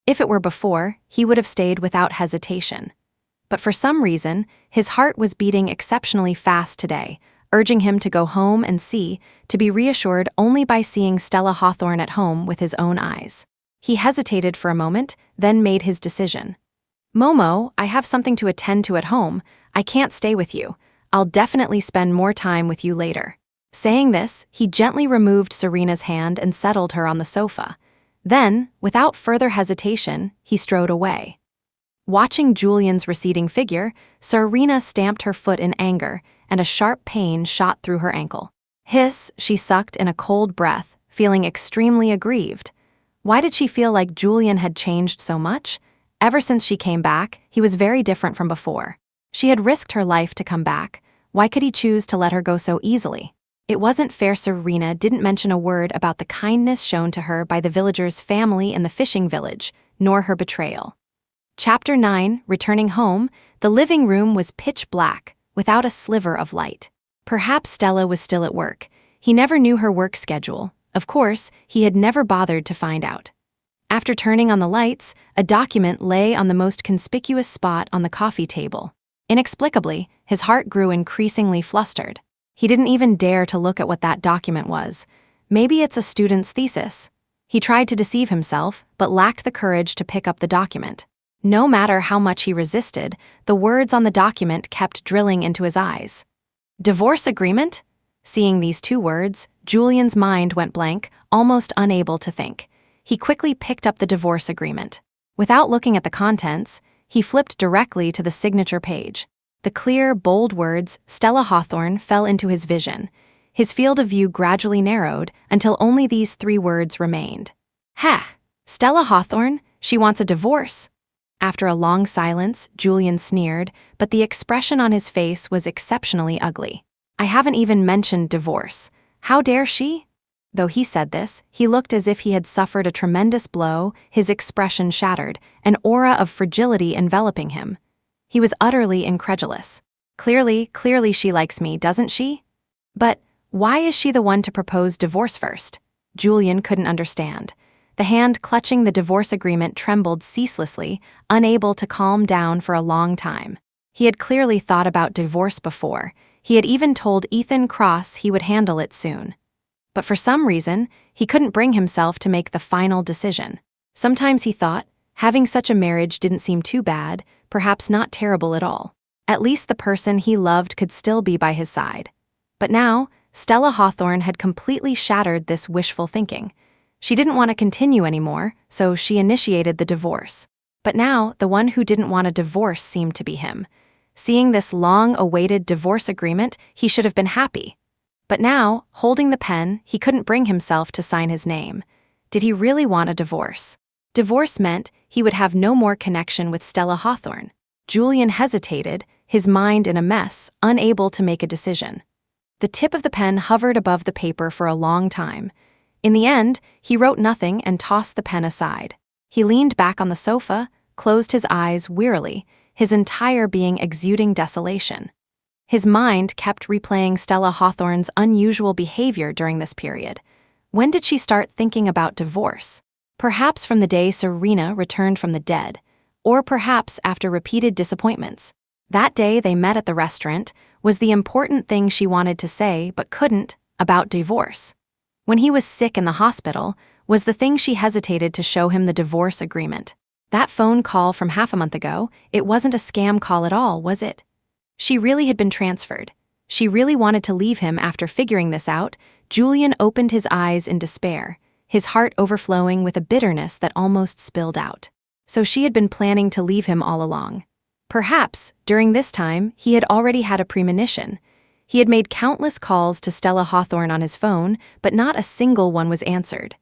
If it were before, he would have stayed without hesitation. But for some reason, his heart was beating exceptionally fast today, urging him to go home and see, to be reassured only by seeing Stella Hawthorne at home with his own eyes. He hesitated for a moment, then made his decision. Momo, I have something to attend to at home. I can't stay with you. I'll definitely spend more time with you later. Saying this, he gently removed Serena's hand and settled her on the sofa. Then, without further hesitation, he strode away. Watching Julian's receding figure, Serena stamped her foot in anger, and a sharp pain shot through her ankle. Hiss, she sucked in a cold breath, feeling extremely aggrieved. Why did she feel like Julian had changed so much? Ever since she came back, he was very different from before. She had risked her life to come back. Why could he choose to let her go so easily? It wasn't fair. Serena didn't mention a word about the kindness shown to her by the villagers' family in the fishing village, nor her betrayal. Chapter 9, Returning Home. The living room was pitch black, without a sliver of light. Perhaps Stella was still at work. He never knew her work schedule. Of course, he had never bothered to find out. After turning on the lights, a document lay on the most conspicuous spot on the coffee table. Inexplicably, his heart grew increasingly flustered. He didn't even dare to look at what that document was. Maybe it's a student's thesis. He tried to deceive himself, but lacked the courage to pick up the document. No matter how much he resisted, the words on the document kept drilling into his eyes. Divorce agreement? Seeing these two words, Julian's mind went blank, almost unable to think. He quickly picked up the divorce agreement. Without looking at the contents, he flipped directly to the signature page. The clear, bold words, Stella Hawthorne, fell into his vision. His field of view gradually narrowed until only these three words remained. Ha! Stella Hawthorne? She wants a divorce. After a long silence, Julian sneered, but the expression on his face was exceptionally ugly. I haven't even mentioned divorce. How dare she? Though he said this, he looked as if he had suffered a tremendous blow, his expression shattered, an aura of fragility enveloping him. He was utterly incredulous. Clearly she likes me, doesn't she? But why is she the one to propose divorce first? Julian couldn't understand. The hand clutching the divorce agreement trembled ceaselessly, unable to calm down for a long time. He had clearly thought about divorce before. He had even told Ethan Cross he would handle it soon. But for some reason, he couldn't bring himself to make the final decision. Sometimes he thought, having such a marriage didn't seem too bad, perhaps not terrible at all. At least the person he loved could still be by his side. But now, Stella Hawthorne had completely shattered this wishful thinking. She didn't want to continue anymore, so she initiated the divorce. But now, the one who didn't want a divorce seemed to be him. Seeing this long-awaited divorce agreement, he should have been happy. But now, holding the pen, he couldn't bring himself to sign his name. Did he really want a divorce? Divorce meant he would have no more connection with Stella Hawthorne. Julian hesitated, his mind in a mess, unable to make a decision. The tip of the pen hovered above the paper for a long time. In the end, he wrote nothing and tossed the pen aside. He leaned back on the sofa, closed his eyes wearily, his entire being exuding desolation. His mind kept replaying Stella Hawthorne's unusual behavior during this period. When did she start thinking about divorce? Perhaps from the day Serena returned from the dead, or perhaps after repeated disappointments. That day they met at the restaurant was the important thing she wanted to say but couldn't, about divorce. When he was sick in the hospital, was the thing she hesitated to show him the divorce agreement. That phone call from half a month ago, it wasn't a scam call at all, was it? She really had been transferred. She really wanted to leave him after figuring this out. Julian opened his eyes in despair, his heart overflowing with a bitterness that almost spilled out. So she had been planning to leave him all along. Perhaps, during this time, he had already had a premonition. He had made countless calls to Stella Hawthorne on his phone, but not a single one was answered.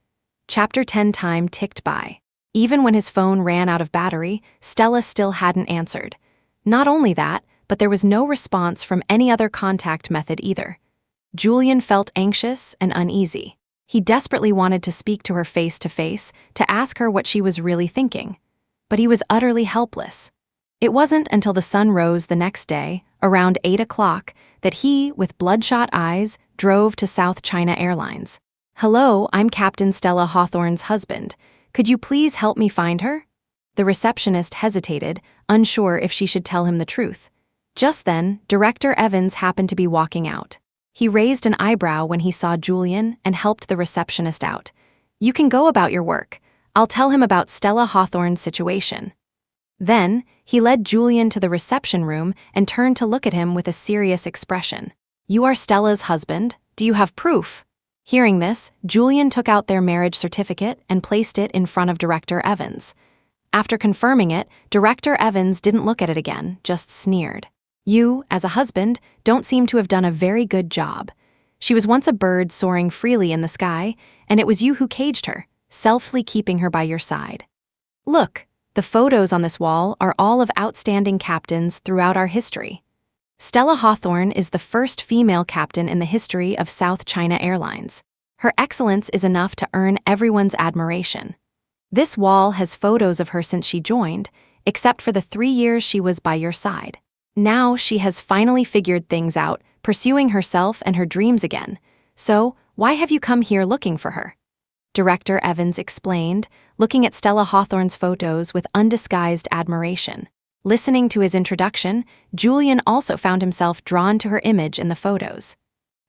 Chapter 10 time ticked by. Even when his phone ran out of battery, Stella still hadn't answered. Not only that, but there was no response from any other contact method either. Julian felt anxious and uneasy. He desperately wanted to speak to her face to face, to ask her what she was really thinking. But he was utterly helpless. It wasn't until the sun rose the next day, around 8 o'clock, that he, with bloodshot eyes, drove to South China Airlines. "Hello, I'm Captain Stella Hawthorne's husband. Could you please help me find her?" The receptionist hesitated, unsure if she should tell him the truth. Just then, Director Evans happened to be walking out. He raised an eyebrow when he saw Julian and helped the receptionist out. "You can go about your work. I'll tell him about Stella Hawthorne's situation." Then, he led Julian to the reception room and turned to look at him with a serious expression. "You are Stella's husband. Do you have proof?" Hearing this, Julian took out their marriage certificate and placed it in front of Director Evans. After confirming it, Director Evans didn't look at it again, just sneered. "You, as a husband, don't seem to have done a very good job. She was once a bird soaring freely in the sky, and it was you who caged her, selflessly keeping her by your side. Look, the photos on this wall are all of outstanding captains throughout our history. Stella Hawthorne is the first female captain in the history of South China Airlines. Her excellence is enough to earn everyone's admiration. This wall has photos of her since she joined, except for the 3 years she was by your side. Now she has finally figured things out, pursuing herself and her dreams again. So, why have you come here looking for her?" Director Evans explained, looking at Stella Hawthorne's photos with undisguised admiration. Listening to his introduction, Julian also found himself drawn to her image in the photos.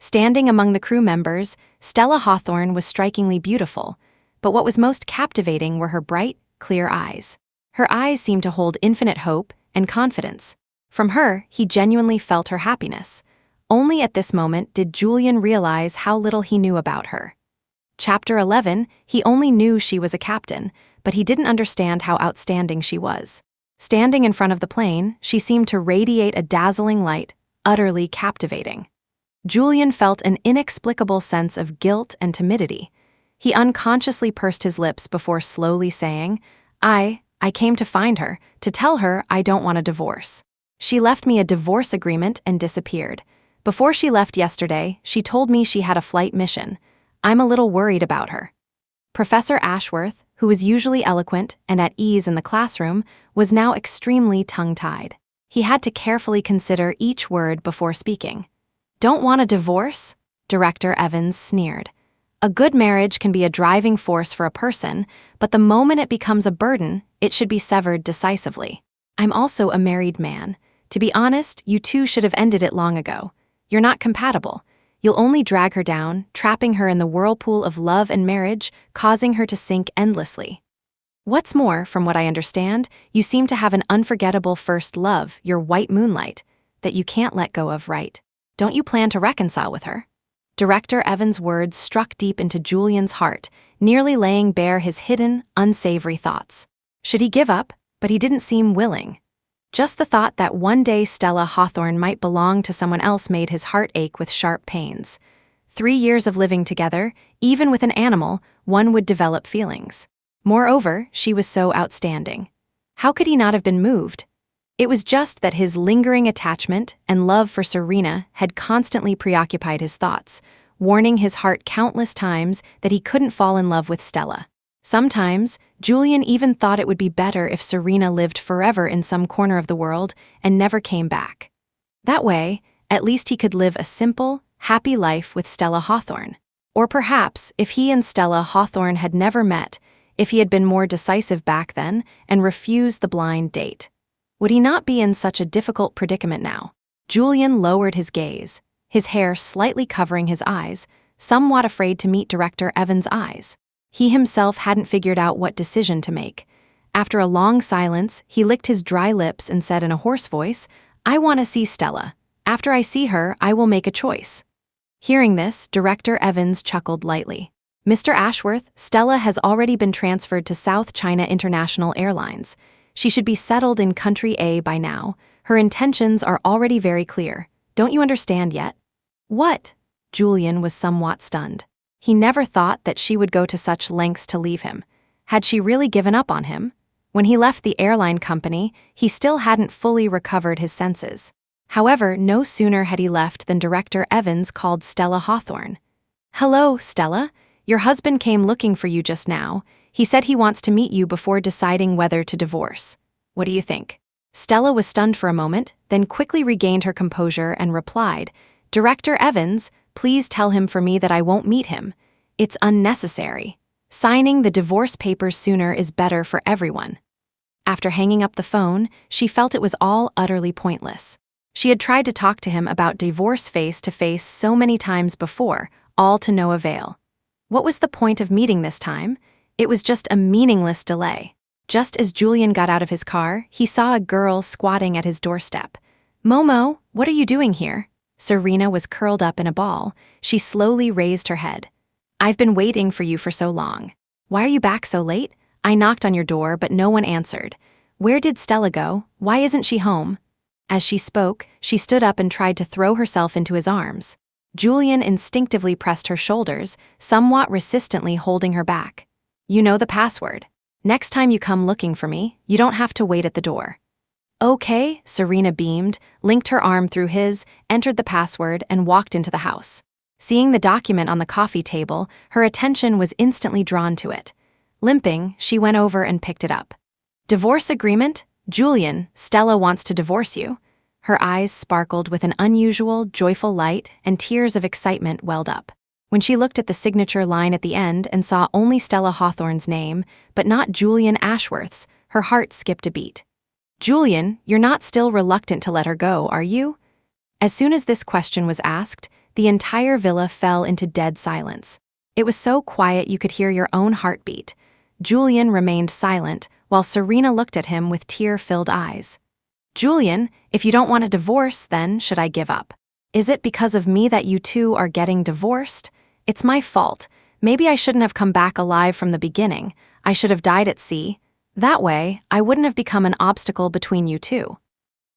Standing among the crew members, Stella Hawthorne was strikingly beautiful, but what was most captivating were her bright, clear eyes. Her eyes seemed to hold infinite hope and confidence. From her, he genuinely felt her happiness. Only at this moment did Julian realize how little he knew about her. Chapter 11, he only knew she was a captain, but he didn't understand how outstanding she was. Standing in front of the plane, she seemed to radiate a dazzling light, utterly captivating. Julian felt an inexplicable sense of guilt and timidity. He unconsciously pursed his lips before slowly saying, I came to find her, to tell her I don't want a divorce. She left me a divorce agreement and disappeared. Before she left yesterday, she told me she had a flight mission. I'm a little worried about her." Professor Ashworth, who was usually eloquent and at ease in the classroom, was now extremely tongue-tied. He had to carefully consider each word before speaking. "Don't want a divorce?" Director Evans sneered. "A good marriage can be a driving force for a person, but the moment it becomes a burden, it should be severed decisively. I'm also a married man. To be honest, you two should have ended it long ago. You're not compatible. You'll only drag her down, trapping her in the whirlpool of love and marriage, causing her to sink endlessly. What's more, from what I understand, you seem to have an unforgettable first love, your white moonlight, that you can't let go of, right? Don't you plan to reconcile with her?" Director Evans' words struck deep into Julian's heart, nearly laying bare his hidden, unsavory thoughts. Should he give up? but he didn't seem willing. Just the thought that one day Stella Hawthorne might belong to someone else made his heart ache with sharp pains. 3 years of living together, even with an animal, one would develop feelings. Moreover, she was so outstanding. How could he not have been moved? It was just that his lingering attachment and love for Serena had constantly preoccupied his thoughts, warning his heart countless times that he couldn't fall in love with Stella. Sometimes, Julian even thought it would be better if Serena lived forever in some corner of the world and never came back. That way, at least he could live a simple, happy life with Stella Hawthorne. Or perhaps, if he and Stella Hawthorne had never met, if he had been more decisive back then and refused the blind date, would he not be in such a difficult predicament now? Julian lowered his gaze, his hair slightly covering his eyes, somewhat afraid to meet Director Evans' eyes. He himself hadn't figured out what decision to make. After a long silence, he licked his dry lips and said in a hoarse voice, "I want to see Stella. After I see her, I will make a choice." Hearing this, Director Evans chuckled lightly. "Mr. Ashworth, Stella has already been transferred to South China International Airlines. She should be settled in Country A by now. Her intentions are already very clear. Don't you understand yet?" "What?" Julian was somewhat stunned. He never thought that she would go to such lengths to leave him. Had she really given up on him? When he left the airline company, he still hadn't fully recovered his senses. However, no sooner had he left than Director Evans called Stella Hawthorne. "Hello, Stella. Your husband came looking for you just now. He said he wants to meet you before deciding whether to divorce. What do you think?" Stella was stunned for a moment, then quickly regained her composure and replied, "Director Evans, please tell him for me that I won't meet him. It's unnecessary. Signing the divorce papers sooner is better for everyone." After hanging up the phone, she felt it was all utterly pointless. She had tried to talk to him about divorce face to face so many times before, all to no avail. What was the point of meeting this time? It was just a meaningless delay. Just as Julian got out of his car, he saw a girl squatting at his doorstep. "Momo, what are you doing here?" Serena was curled up in a ball. She slowly raised her head. "I've been waiting for you for so long. Why are you back so late? I knocked on your door, but no one answered. Where did Stella go? Why isn't she home?" As she spoke, she stood up and tried to throw herself into his arms. Julian instinctively pressed her shoulders, somewhat resistantly holding her back. "You know the password. Next time you come looking for me, you don't have to wait at the door." "Okay," Serena beamed, linked her arm through his, entered the password, and walked into the house. Seeing the document on the coffee table, her attention was instantly drawn to it. Limping, she went over and picked it up. "Divorce agreement? Julian, Stella wants to divorce you." Her eyes sparkled with an unusual, joyful light, and tears of excitement welled up. When she looked at the signature line at the end and saw only Stella Hawthorne's name, but not Julian Ashworth's, her heart skipped a beat. "Julian, you're not still reluctant to let her go, are you?" As soon as this question was asked, the entire villa fell into dead silence. It was so quiet you could hear your own heartbeat. Julian remained silent, while Serena looked at him with tear-filled eyes. "Julian, if you don't want a divorce, then should I give up? Is it because of me that you two are getting divorced? It's my fault. Maybe I shouldn't have come back alive from the beginning. I should have died at sea. That way, I wouldn't have become an obstacle between you two."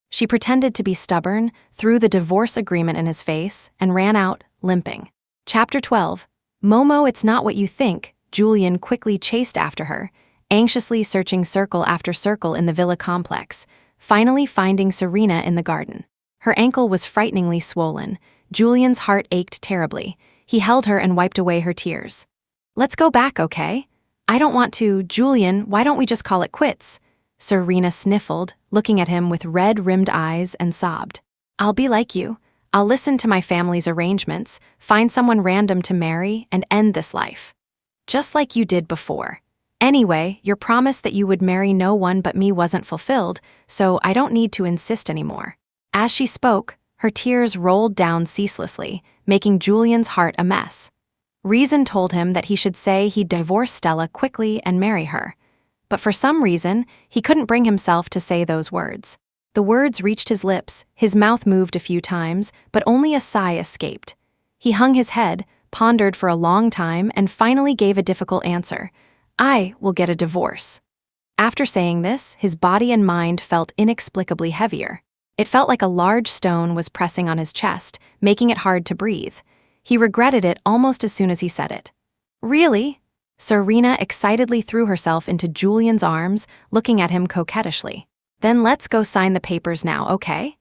She pretended to be stubborn, threw the divorce agreement in his face, and ran out, limping. Chapter 12. "Momo, it's not what you think." Julian quickly chased after her, anxiously searching circle after circle in the villa complex, finally finding Serena in the garden. Her ankle was frighteningly swollen. Julian's heart ached terribly. He held her and wiped away her tears. "Let's go back, okay?" "I don't want to. Julian, why don't we just call it quits?" Serena sniffled, looking at him with red-rimmed eyes, and sobbed. "I'll be like you. I'll listen to my family's arrangements, find someone random to marry, and end this life. Just like you did before. Anyway, your promise that you would marry no one but me wasn't fulfilled, so I don't need to insist anymore." As she spoke, her tears rolled down ceaselessly, making Julian's heart a mess. Reason told him that he should say he'd divorce Stella quickly and marry her. But for some reason, he couldn't bring himself to say those words. The words reached his lips, his mouth moved a few times, but only a sigh escaped. He hung his head, pondered for a long time, and finally gave a difficult answer. "I will get a divorce." After saying this, his body and mind felt inexplicably heavier. It felt like a large stone was pressing on his chest, making it hard to breathe. He regretted it almost as soon as he said it. Really? Serena excitedly threw herself into Julian's arms, looking at him coquettishly. Then let's go sign the papers now, okay?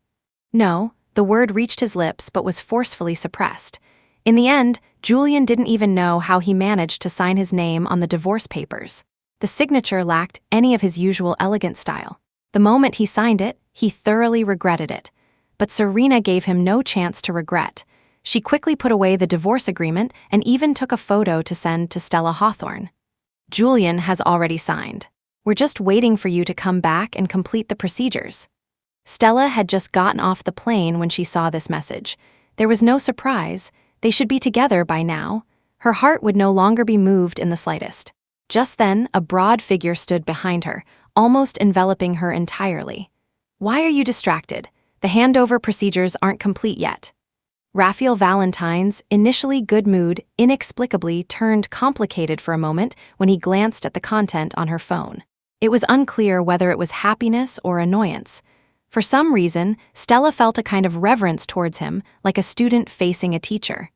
No, the word reached his lips but was forcefully suppressed. In the end, Julian didn't even know how he managed to sign his name on the divorce papers. The signature lacked any of his usual elegant style. The moment he signed it, he thoroughly regretted it. But Serena gave him no chance to regret. She quickly put away the divorce agreement and even took a photo to send to Stella Hawthorne. Julian has already signed. We're just waiting for you to come back and complete the procedures. Stella had just gotten off the plane when she saw this message. There was no surprise. They should be together by now. Her heart would no longer be moved in the slightest. Just then, a broad figure stood behind her, almost enveloping her entirely. Why are you distracted? The handover procedures aren't complete yet. Raphael Valentine's initially good mood inexplicably turned complicated for a moment when he glanced at the content on her phone. It was unclear whether it was happiness or annoyance. For some reason, Stella felt a kind of reverence towards him, like a student facing a teacher.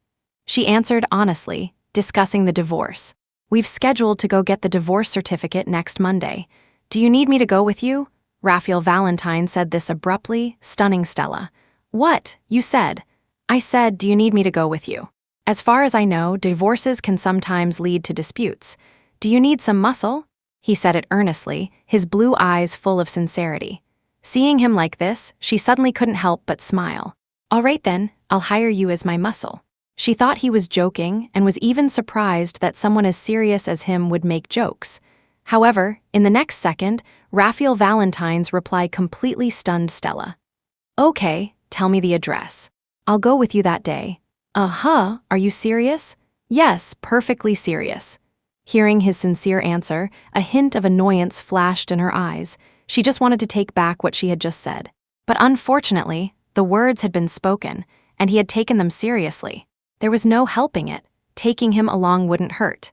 She answered honestly, discussing the divorce. We've scheduled to go get the divorce certificate next Monday. Do you need me to go with you? Raphael Valentine said this abruptly, stunning Stella. What? You said. I said, do you need me to go with you? As far as I know, divorces can sometimes lead to disputes. Do you need some muscle? He said it earnestly, his blue eyes full of sincerity. Seeing him like this, she suddenly couldn't help but smile. All right then, I'll hire you as my muscle. She thought he was joking and was even surprised that someone as serious as him would make jokes. However, in the next second, Raphael Valentine's reply completely stunned Stella. Okay, tell me the address. I'll go with you that day. Uh-huh, are you serious? Yes, perfectly serious. Hearing his sincere answer, a hint of annoyance flashed in her eyes. She just wanted to take back what she had just said. But unfortunately, the words had been spoken, and he had taken them seriously. There was no helping it. Taking him along wouldn't hurt.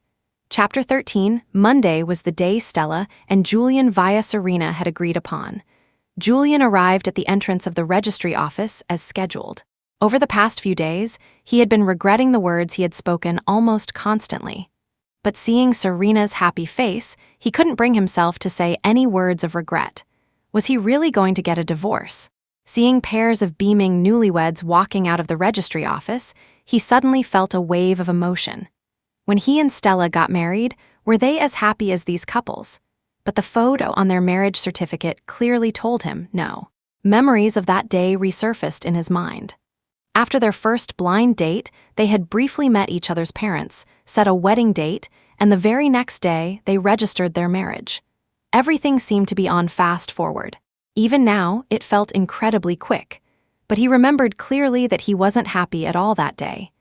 Chapter 13, Monday was the day Stella and Julian via Serena had agreed upon. Julian arrived at the entrance of the registry office as scheduled. Over the past few days, he had been regretting the words he had spoken almost constantly. But seeing Serena's happy face, he couldn't bring himself to say any words of regret. Was he really going to get a divorce? Seeing pairs of beaming newlyweds walking out of the registry office, he suddenly felt a wave of emotion. When he and Stella got married, were they as happy as these couples? But the photo on their marriage certificate clearly told him no. Memories of that day resurfaced in his mind. After their first blind date, they had briefly met each other's parents, set a wedding date, and the very next day, they registered their marriage. Everything seemed to be on fast forward. Even now, it felt incredibly quick. But he remembered clearly that he wasn't happy at all that day.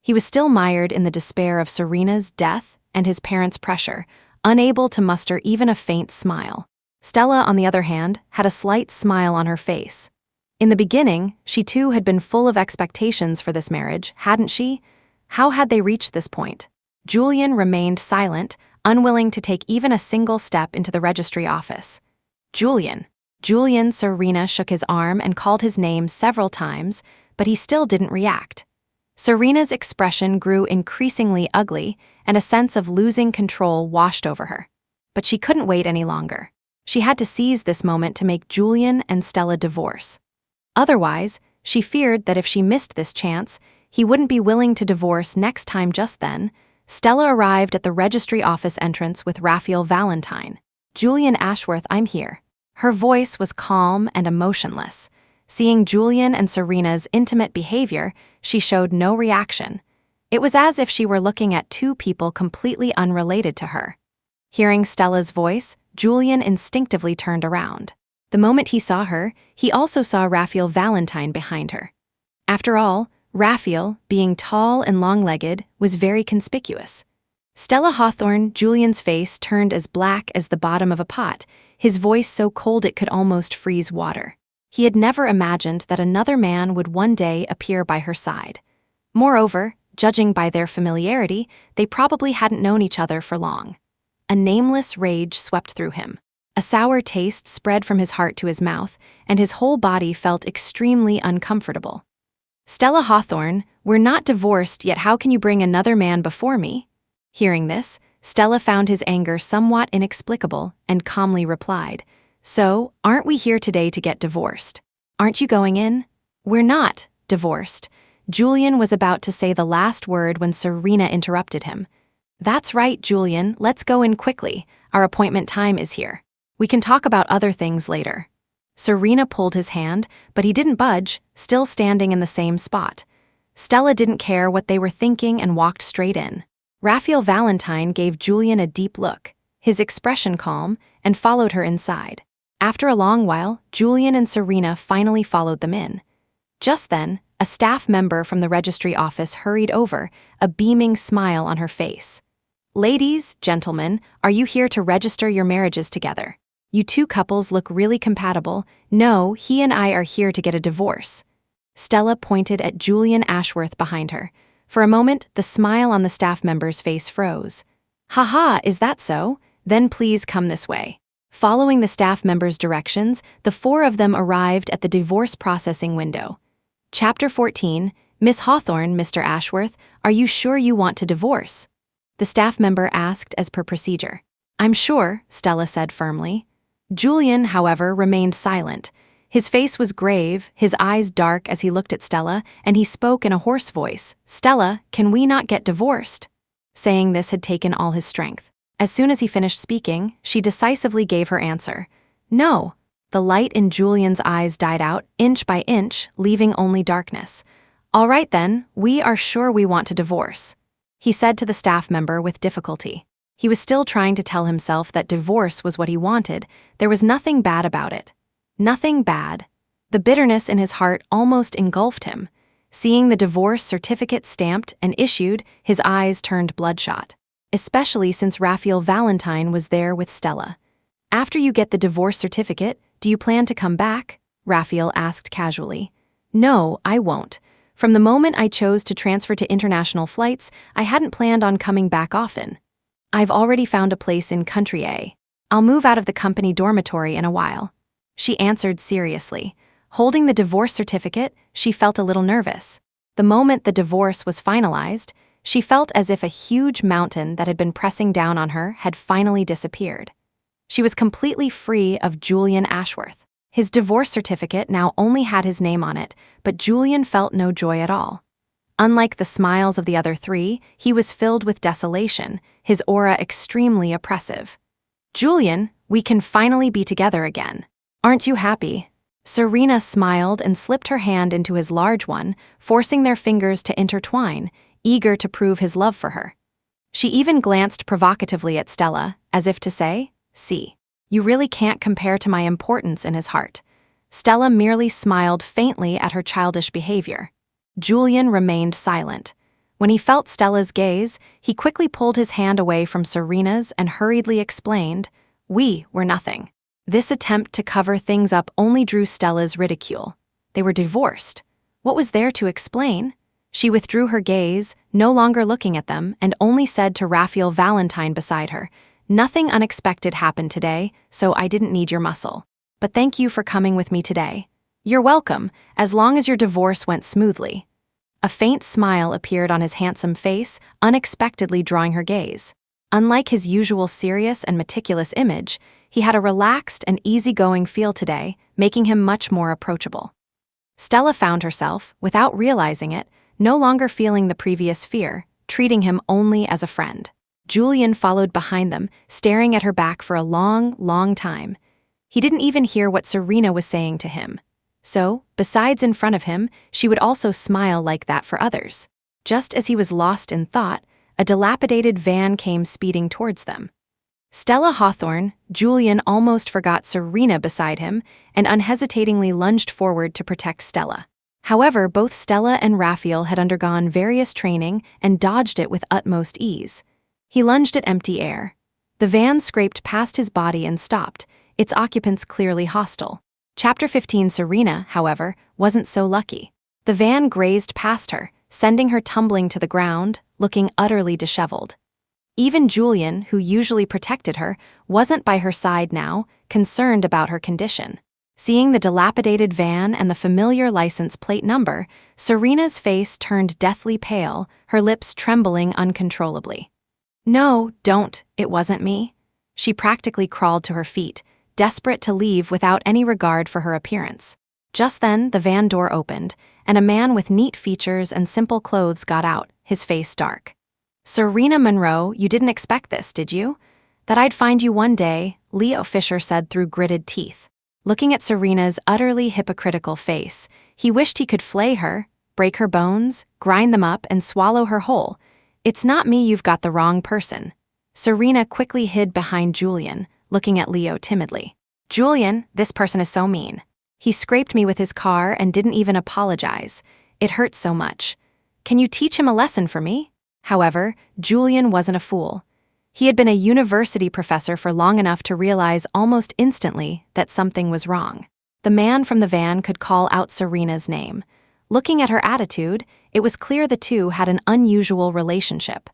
He was still mired in the despair of Serena's death and his parents' pressure, unable to muster even a faint smile. Stella, on the other hand, had a slight smile on her face. In the beginning, she too had been full of expectations for this marriage, hadn't she? How had they reached this point? Julian remained silent, unwilling to take even a single step into the registry office. Julian, Serena shook his arm and called his name several times, but he still didn't react. Serena's expression grew increasingly ugly, and a sense of losing control washed over her. But she couldn't wait any longer. She had to seize this moment to make Julian and Stella divorce. Otherwise, she feared that if she missed this chance, he wouldn't be willing to divorce next time. Just then, Stella arrived at the registry office entrance with Raphael Valentine. Julian Ashworth, I'm here. Her voice was calm and emotionless. Seeing Julian and Serena's intimate behavior, she showed no reaction. It was as if she were looking at two people completely unrelated to her. Hearing Stella's voice, Julian instinctively turned around. The moment he saw her, he also saw Raphael Valentine behind her. After all, Raphael, being tall and long-legged, was very conspicuous. Stella Hawthorne, Julian's face turned as black as the bottom of a pot, his voice so cold it could almost freeze water. He had never imagined that another man would one day appear by her side. Moreover, judging by their familiarity, they probably hadn't known each other for long. A nameless rage swept through him. A sour taste spread from his heart to his mouth, and his whole body felt extremely uncomfortable. Stella Hawthorne, we're not divorced, yet how can you bring another man before me? Hearing this, Stella found his anger somewhat inexplicable and calmly replied, So, aren't we here today to get divorced? Aren't you going in? We're not divorced. Julian was about to say the last word when Serena interrupted him. That's right, Julian, let's go in quickly. Our appointment time is here. We can talk about other things later. Serena pulled his hand, but he didn't budge, still standing in the same spot. Stella didn't care what they were thinking and walked straight in. Raphael Valentine gave Julian a deep look, his expression calm, and followed her inside. After a long while, Julian and Serena finally followed them in. Just then, a staff member from the registry office hurried over, a beaming smile on her face. Ladies, gentlemen, are you here to register your marriages together? You two couples look really compatible. No, he and I are here to get a divorce. Stella pointed at Julian Ashworth behind her. For a moment, the smile on the staff member's face froze. "Ha, is that so? Then please come this way." Following the staff member's directions, the four of them arrived at the divorce processing window. Chapter 14, Miss Hawthorne, Mr. Ashworth, are you sure you want to divorce? The staff member asked as per procedure. I'm sure, Stella said firmly. Julian, however, remained silent. His face was grave, his eyes dark as he looked at Stella, and he spoke in a hoarse voice. Stella, can we not get divorced? Saying this had taken all his strength. As soon as he finished speaking, she decisively gave her answer. No. The light in Julian's eyes died out, inch by inch, leaving only darkness. All right then, we are sure we want to divorce, he said to the staff member with difficulty. He was still trying to tell himself that divorce was what he wanted. There was nothing bad about it. Nothing bad. The bitterness in his heart almost engulfed him. Seeing the divorce certificate stamped and issued, his eyes turned bloodshot. Especially since Raphael Valentine was there with Stella. After you get the divorce certificate, do you plan to come back? Raphael asked casually. No, I won't. From the moment I chose to transfer to international flights, I hadn't planned on coming back often. I've already found a place in Country A. I'll move out of the company dormitory in a while. She answered seriously. Holding the divorce certificate, she felt a little nervous. The moment the divorce was finalized, she felt as if a huge mountain that had been pressing down on her had finally disappeared. She was completely free of Julian Ashworth. His divorce certificate now only had his name on it, but Julian felt no joy at all. Unlike the smiles of the other three, he was filled with desolation, his aura extremely oppressive. Julian, we can finally be together again. Aren't you happy? Serena smiled and slipped her hand into his large one, forcing their fingers to intertwine, eager to prove his love for her. She even glanced provocatively at Stella, as if to say, See, you really can't compare to my importance in his heart. Stella merely smiled faintly at her childish behavior. Julian remained silent. When he felt Stella's gaze, he quickly pulled his hand away from Serena's and hurriedly explained, We were nothing. This attempt to cover things up only drew Stella's ridicule. They were divorced. What was there to explain? She withdrew her gaze, no longer looking at them, and only said to Raphael Valentine beside her, Nothing unexpected happened today, so I didn't need your muscle. But thank you for coming with me today. You're welcome, as long as your divorce went smoothly. A faint smile appeared on his handsome face, unexpectedly drawing her gaze. Unlike his usual serious and meticulous image, he had a relaxed and easygoing feel today, making him much more approachable. Stella found herself, without realizing it, no longer feeling the previous fear, treating him only as a friend. Julian followed behind them, staring at her back for a long time. He didn't even hear what Serena was saying to him. So, besides in front of him, she would also smile like that for others. Just as he was lost in thought, a dilapidated van came speeding towards them. Stella Hawthorne, Julian almost forgot Serena beside him and unhesitatingly lunged forward to protect Stella. However, both Stella and Raphael had undergone various training and dodged it with utmost ease. He lunged at empty air. The van scraped past his body and stopped, its occupants clearly hostile. Chapter 15 Serena, however, wasn't so lucky. The van grazed past her, sending her tumbling to the ground, looking utterly disheveled. Even Julian, who usually protected her, wasn't by her side now, concerned about her condition. Seeing the dilapidated van and the familiar license plate number, Serena's face turned deathly pale, her lips trembling uncontrollably. "No, don't, it wasn't me." She practically crawled to her feet, desperate to leave without any regard for her appearance. Just then, the van door opened, and a man with neat features and simple clothes got out, his face dark. "Serena Monroe, you didn't expect this, did you? That I'd find you one day," Leo Fisher said through gritted teeth. Looking at Serena's utterly hypocritical face, he wished he could flay her, break her bones, grind them up, and swallow her whole. "It's not me, you've got the wrong person." Serena quickly hid behind Julian, looking at Leo timidly. "Julian, this person is so mean. He scraped me with his car and didn't even apologize. It hurts so much. Can you teach him a lesson for me?" However, Julian wasn't a fool. He had been a university professor for long enough to realize almost instantly that something was wrong. The man from the van could call out Serena's name. Looking at her attitude, it was clear the two had an unusual relationship.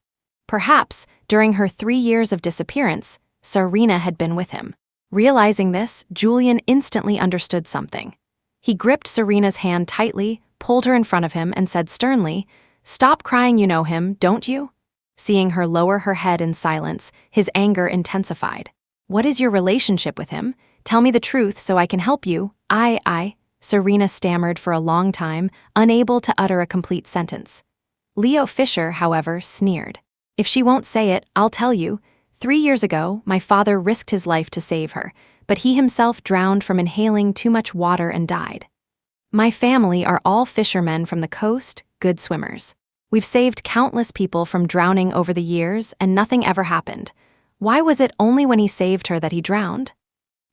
Perhaps, during her 3 years of disappearance, Serena had been with him. Realizing this, Julian instantly understood something. He gripped Serena's hand tightly, pulled her in front of him, and said sternly, "Stop crying, you know him, don't you?" Seeing her lower her head in silence, his anger intensified. "What is your relationship with him? Tell me the truth so I can help you." I, Serena stammered for a long time, unable to utter a complete sentence. Leo Fisher, however, sneered. "If she won't say it, I'll tell you. 3 years ago, my father risked his life to save her, but he himself drowned from inhaling too much water and died. My family are all fishermen from the coast, good swimmers. We've saved countless people from drowning over the years, and nothing ever happened. Why was it only when he saved her that he drowned?"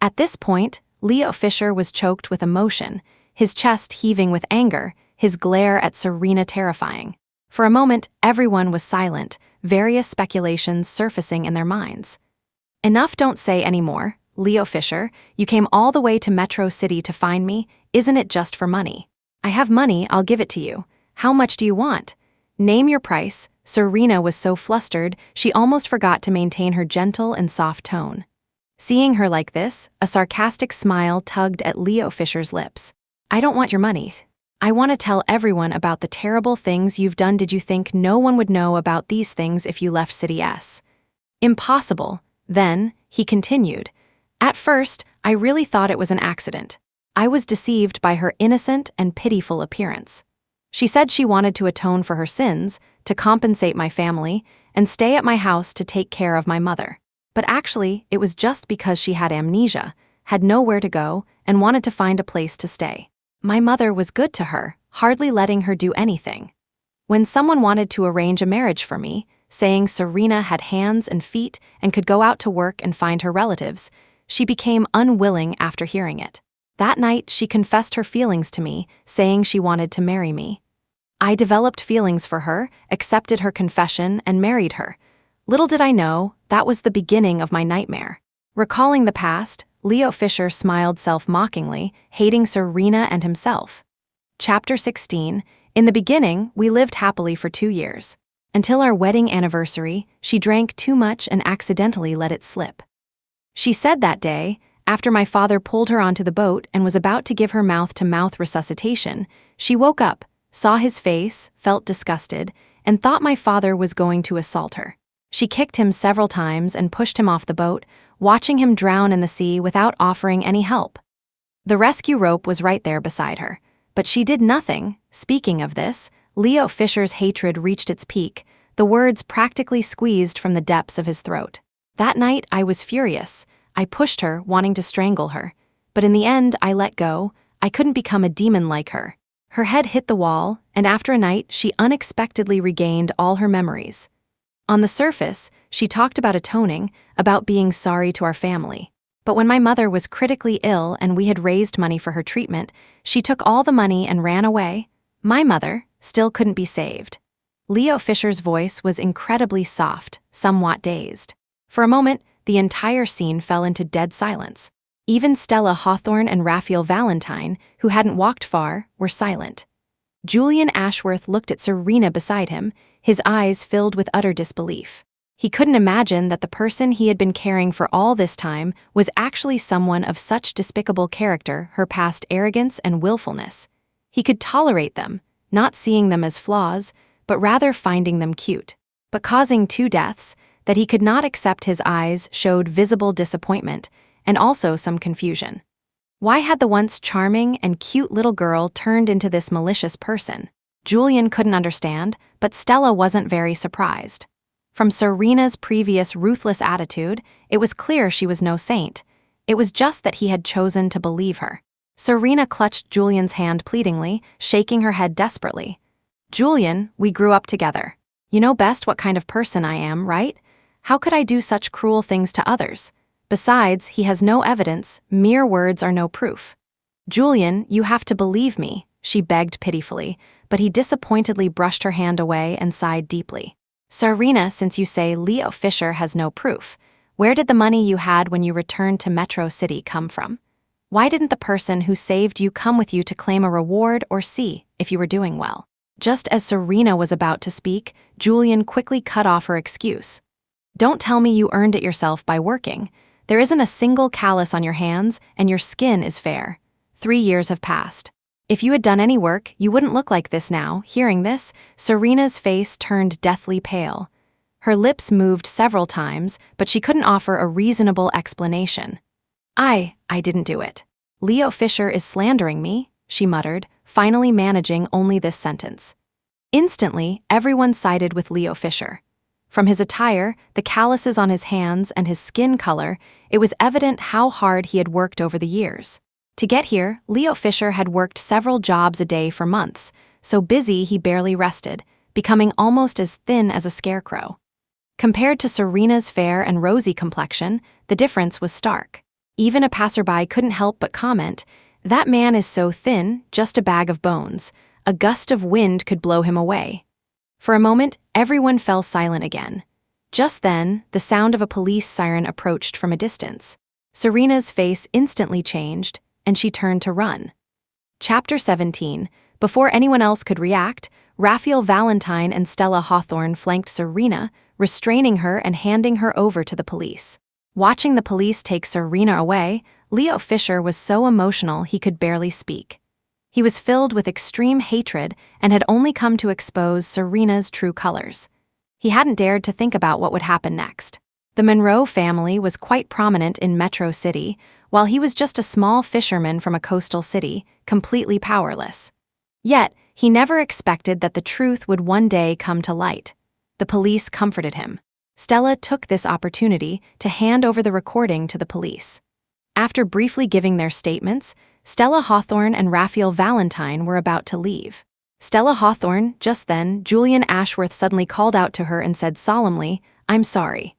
At this point, Leo Fisher was choked with emotion, his chest heaving with anger, his glare at Serena terrifying. For a moment, everyone was silent, various speculations surfacing in their minds. "Enough, don't say any more. Leo Fisher, you came all the way to Metro City to find me. Isn't it just for money?" "I have money, I'll give it to you. How much do you want?" "Name your price." Serena was so flustered, she almost forgot to maintain her gentle and soft tone. Seeing her like this, a sarcastic smile tugged at Leo Fisher's lips. "I don't want your money. I want to tell everyone about the terrible things you've done. Did you think no one would know about these things if you left City S?" "Impossible." Then, he continued, "At first, I really thought it was an accident. I was deceived by her innocent and pitiful appearance. She said she wanted to atone for her sins, to compensate my family, and stay at my house to take care of my mother. But actually, it was just because she had amnesia, had nowhere to go, and wanted to find a place to stay. My mother was good to her, hardly letting her do anything. When someone wanted to arrange a marriage for me, saying Serena had hands and feet and could go out to work and find her relatives, she became unwilling after hearing it. That night, she confessed her feelings to me, saying she wanted to marry me. I developed feelings for her, accepted her confession, and married her. Little did I know, that was the beginning of my nightmare." Recalling the past, Leo Fisher smiled self-mockingly, hating Serena and himself. Chapter 16. In the beginning, we lived happily for 2 years. Until our wedding anniversary, she drank too much and accidentally let it slip. She said that day, after my father pulled her onto the boat and was about to give her mouth-to-mouth resuscitation, she woke up, saw his face, felt disgusted, and thought my father was going to assault her. She kicked him several times and pushed him off the boat, watching him drown in the sea without offering any help. The rescue rope was right there beside her, but she did nothing. Speaking of this, Leo Fisher's hatred reached its peak, the words practically squeezed from the depths of his throat. That night, I was furious. I pushed her, wanting to strangle her. But in the end, I let go. I couldn't become a demon like her. Her head hit the wall, and after a night, she unexpectedly regained all her memories. On the surface, she talked about atoning, about being sorry to our family. But when my mother was critically ill and we had raised money for her treatment, she took all the money and ran away. My mother still couldn't be saved. Leo Fisher's voice was incredibly soft, somewhat dazed. For a moment, the entire scene fell into dead silence. Even Stella Hawthorne and Raphael Valentine, who hadn't walked far, were silent. Julian Ashworth looked at Serena beside him, his eyes filled with utter disbelief. He couldn't imagine that the person he had been caring for all this time was actually someone of such despicable character, her past arrogance and willfulness. He could tolerate them, not seeing them as flaws, but rather finding them cute. But causing 2 deaths that he could not accept, his eyes showed visible disappointment and also some confusion. Why had the once charming and cute little girl turned into this malicious person? Julian couldn't understand, but Stella wasn't very surprised. From Serena's previous ruthless attitude, it was clear she was no saint. It was just that he had chosen to believe her. Serena clutched Julian's hand pleadingly, shaking her head desperately. "Julian, we grew up together. You know best what kind of person I am, right? How could I do such cruel things to others? Besides, he has no evidence, mere words are no proof." "Julian, you have to believe me," she begged pitifully, but he disappointedly brushed her hand away and sighed deeply. "Serena, since you say Leo Fisher has no proof, where did the money you had when you returned to Metro City come from? Why didn't the person who saved you come with you to claim a reward or see if you were doing well?" Just as Serena was about to speak, Julian quickly cut off her excuse. "Don't tell me you earned it yourself by working. There isn't a single callus on your hands, and your skin is fair. 3 years have passed. If you had done any work, you wouldn't look like this now." Hearing this, Serena's face turned deathly pale. Her lips moved several times, but she couldn't offer a reasonable explanation. I didn't do it. Leo Fisher is slandering me," she muttered, finally managing only this sentence. Instantly, everyone sided with Leo Fisher. From his attire, the calluses on his hands, and his skin color, it was evident how hard he had worked over the years. To get here, Leo Fisher had worked several jobs a day for months, so busy he barely rested, becoming almost as thin as a scarecrow. Compared to Serena's fair and rosy complexion, the difference was stark. Even a passerby couldn't help but comment, "That man is so thin, just a bag of bones. A gust of wind could blow him away." For a moment, everyone fell silent again. Just then, the sound of a police siren approached from a distance. Serena's face instantly changed, and she turned to run. Chapter 17. Before anyone else could react, Raphael Valentine and Stella Hawthorne flanked Serena, restraining her and handing her over to the police. Watching the police take Serena away, Leo Fisher was so emotional he could barely speak. He was filled with extreme hatred and had only come to expose Serena's true colors. He hadn't dared to think about what would happen next. The Monroe family was quite prominent in Metro City, while he was just a small fisherman from a coastal city, completely powerless. Yet, he never expected that the truth would one day come to light. The police comforted him. Stella took this opportunity to hand over the recording to the police. After briefly giving their statements, Stella Hawthorne and Raphael Valentine were about to leave. Stella Hawthorne, just then, Julian Ashworth suddenly called out to her and said solemnly, "I'm sorry.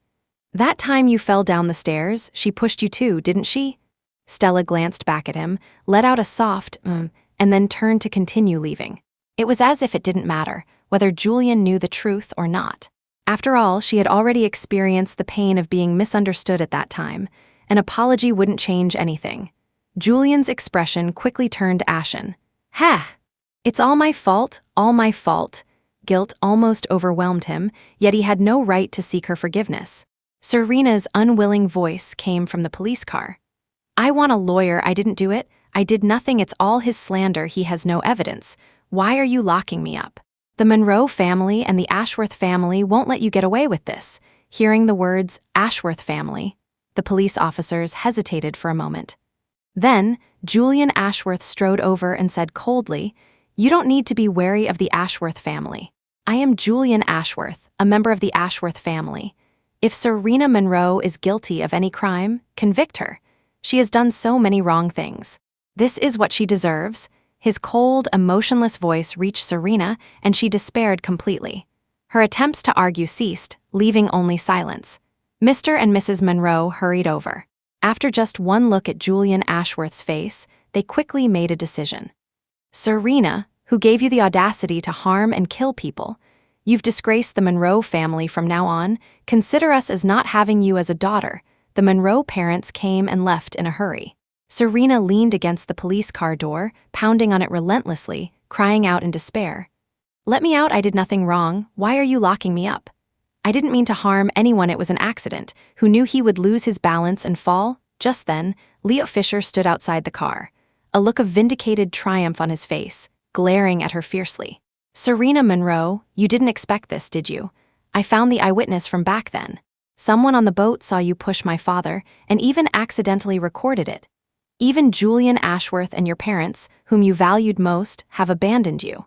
That time you fell down the stairs, she pushed you too, didn't she?" Stella glanced back at him, let out a soft, and then turned to continue leaving. It was as if it didn't matter whether Julian knew the truth or not. After all, she had already experienced the pain of being misunderstood at that time. An apology wouldn't change anything. Julian's expression quickly turned ashen. "Ha! It's all my fault, all my fault." Guilt almost overwhelmed him, yet he had no right to seek her forgiveness. Serena's unwilling voice came from the police car. "I want a lawyer, I didn't do it. I did nothing, it's all his slander, he has no evidence. Why are you locking me up? The Monroe family and the Ashworth family won't let you get away with this." Hearing the words, Ashworth family, the police officers hesitated for a moment. Then, Julian Ashworth strode over and said coldly, "You don't need to be wary of the Ashworth family. I am Julian Ashworth, a member of the Ashworth family. If Serena Monroe is guilty of any crime, convict her. She has done so many wrong things. This is what she deserves." His cold, emotionless voice reached Serena, and she despaired completely. Her attempts to argue ceased, leaving only silence. Mr. and Mrs. Monroe hurried over. After just one look at Julian Ashworth's face, they quickly made a decision. "Serena, who gave you the audacity to harm and kill people, you've disgraced the Monroe family from now on. Consider us as not having you as a daughter." The Monroe parents came and left in a hurry. Serena leaned against the police car door, pounding on it relentlessly, crying out in despair. "Let me out, I did nothing wrong. Why are you locking me up? I didn't mean to harm anyone, it was an accident. Who knew he would lose his balance and fall? Just then, Leo Fisher stood outside the car, a look of vindicated triumph on his face, glaring at her fiercely. Serena Monroe, you didn't expect this, did you? I found the eyewitness from back then. Someone on the boat saw you push my father and even accidentally recorded it. Even Julian Ashworth and your parents, whom you valued most, have abandoned you.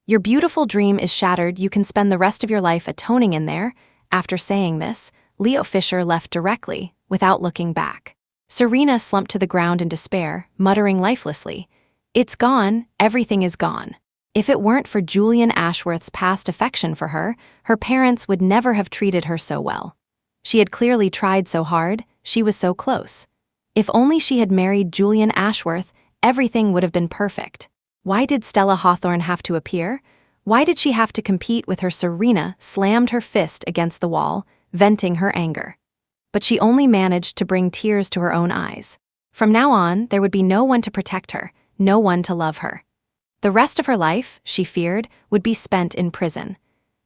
Your beautiful dream is shattered. You can spend the rest of your life atoning in there. After saying this, Leo Fisher left directly, without looking back. Serena slumped to the ground in despair, muttering lifelessly, "It's gone, everything is gone." If it weren't for Julian Ashworth's past affection for her, her parents would never have treated her so well. She had clearly tried so hard, she was so close. If only she had married Julian Ashworth, everything would have been perfect. Why did Stella Hawthorne have to appear? Why did she have to compete with her? Serena slammed her fist against the wall, venting her anger. But she only managed to bring tears to her own eyes. From now on, there would be no one to protect her, no one to love her. The rest of her life, she feared, would be spent in prison.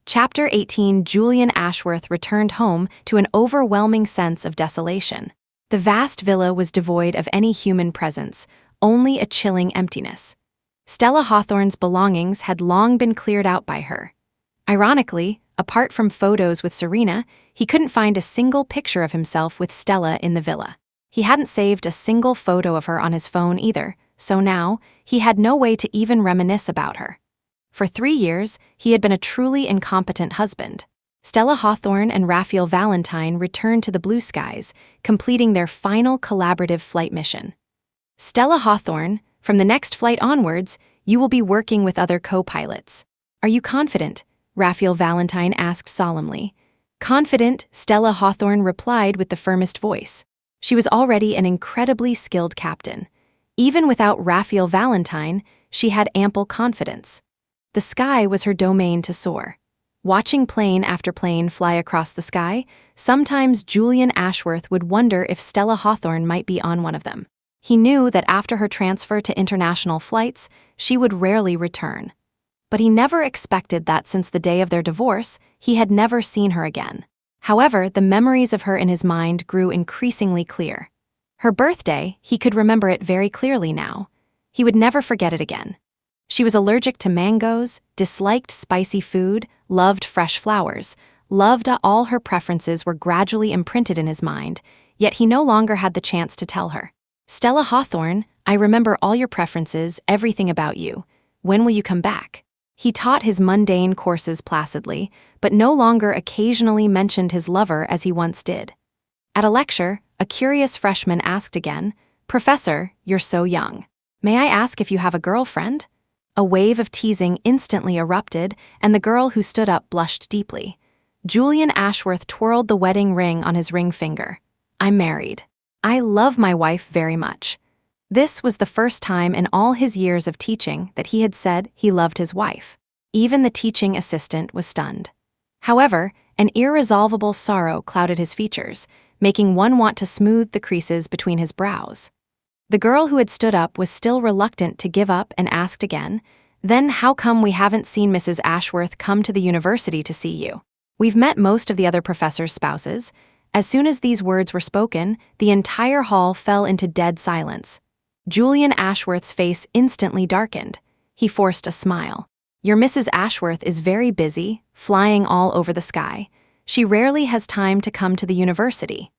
Chapter 18. Julian Ashworth returned home to an overwhelming sense of desolation. The vast villa was devoid of any human presence, only a chilling emptiness. Stella Hawthorne's belongings had long been cleared out by her. Ironically, apart from photos with Serena, he couldn't find a single picture of himself with Stella in the villa. He hadn't saved a single photo of her on his phone either, so now, he had no way to even reminisce about her. For 3 years, he had been a truly incompetent husband. Stella Hawthorne and Raphael Valentine returned to the blue skies, completing their final collaborative flight mission. Stella Hawthorne, from the next flight onwards, you will be working with other co-pilots. Are you confident? Raphael Valentine asked solemnly. Confident, Stella Hawthorne replied with the firmest voice. She was already an incredibly skilled captain. Even without Raphael Valentine, she had ample confidence. The sky was her domain to soar. Watching plane after plane fly across the sky, sometimes Julian Ashworth would wonder if Stella Hawthorne might be on one of them. He knew that after her transfer to international flights, she would rarely return. But he never expected that since the day of their divorce, he had never seen her again. However, the memories of her in his mind grew increasingly clear. Her birthday, he could remember it very clearly now. He would never forget it again. She was allergic to mangoes, disliked spicy food, loved fresh flowers, loved all her preferences were gradually imprinted in his mind, yet he no longer had the chance to tell her. Stella Hawthorne, I remember all your preferences, everything about you. When will you come back? He taught his mundane courses placidly, but no longer occasionally mentioned his lover as he once did. At a lecture, a curious freshman asked again, Professor, you're so young. May I ask if you have a girlfriend? A wave of teasing instantly erupted, and the girl who stood up blushed deeply. Julian Ashworth twirled the wedding ring on his ring finger. I'm married. I love my wife very much. This was the first time in all his years of teaching that he had said he loved his wife. Even the teaching assistant was stunned. However, an irresolvable sorrow clouded his features, making one want to smooth the creases between his brows. The girl who had stood up was still reluctant to give up and asked again, Then how come we haven't seen Mrs. Ashworth come to the university to see you? We've met most of the other professors' spouses. As soon as these words were spoken, the entire hall fell into dead silence. Julian Ashworth's face instantly darkened. He forced a smile. Your Mrs. Ashworth is very busy, flying all over the sky. She rarely has time to come to the university.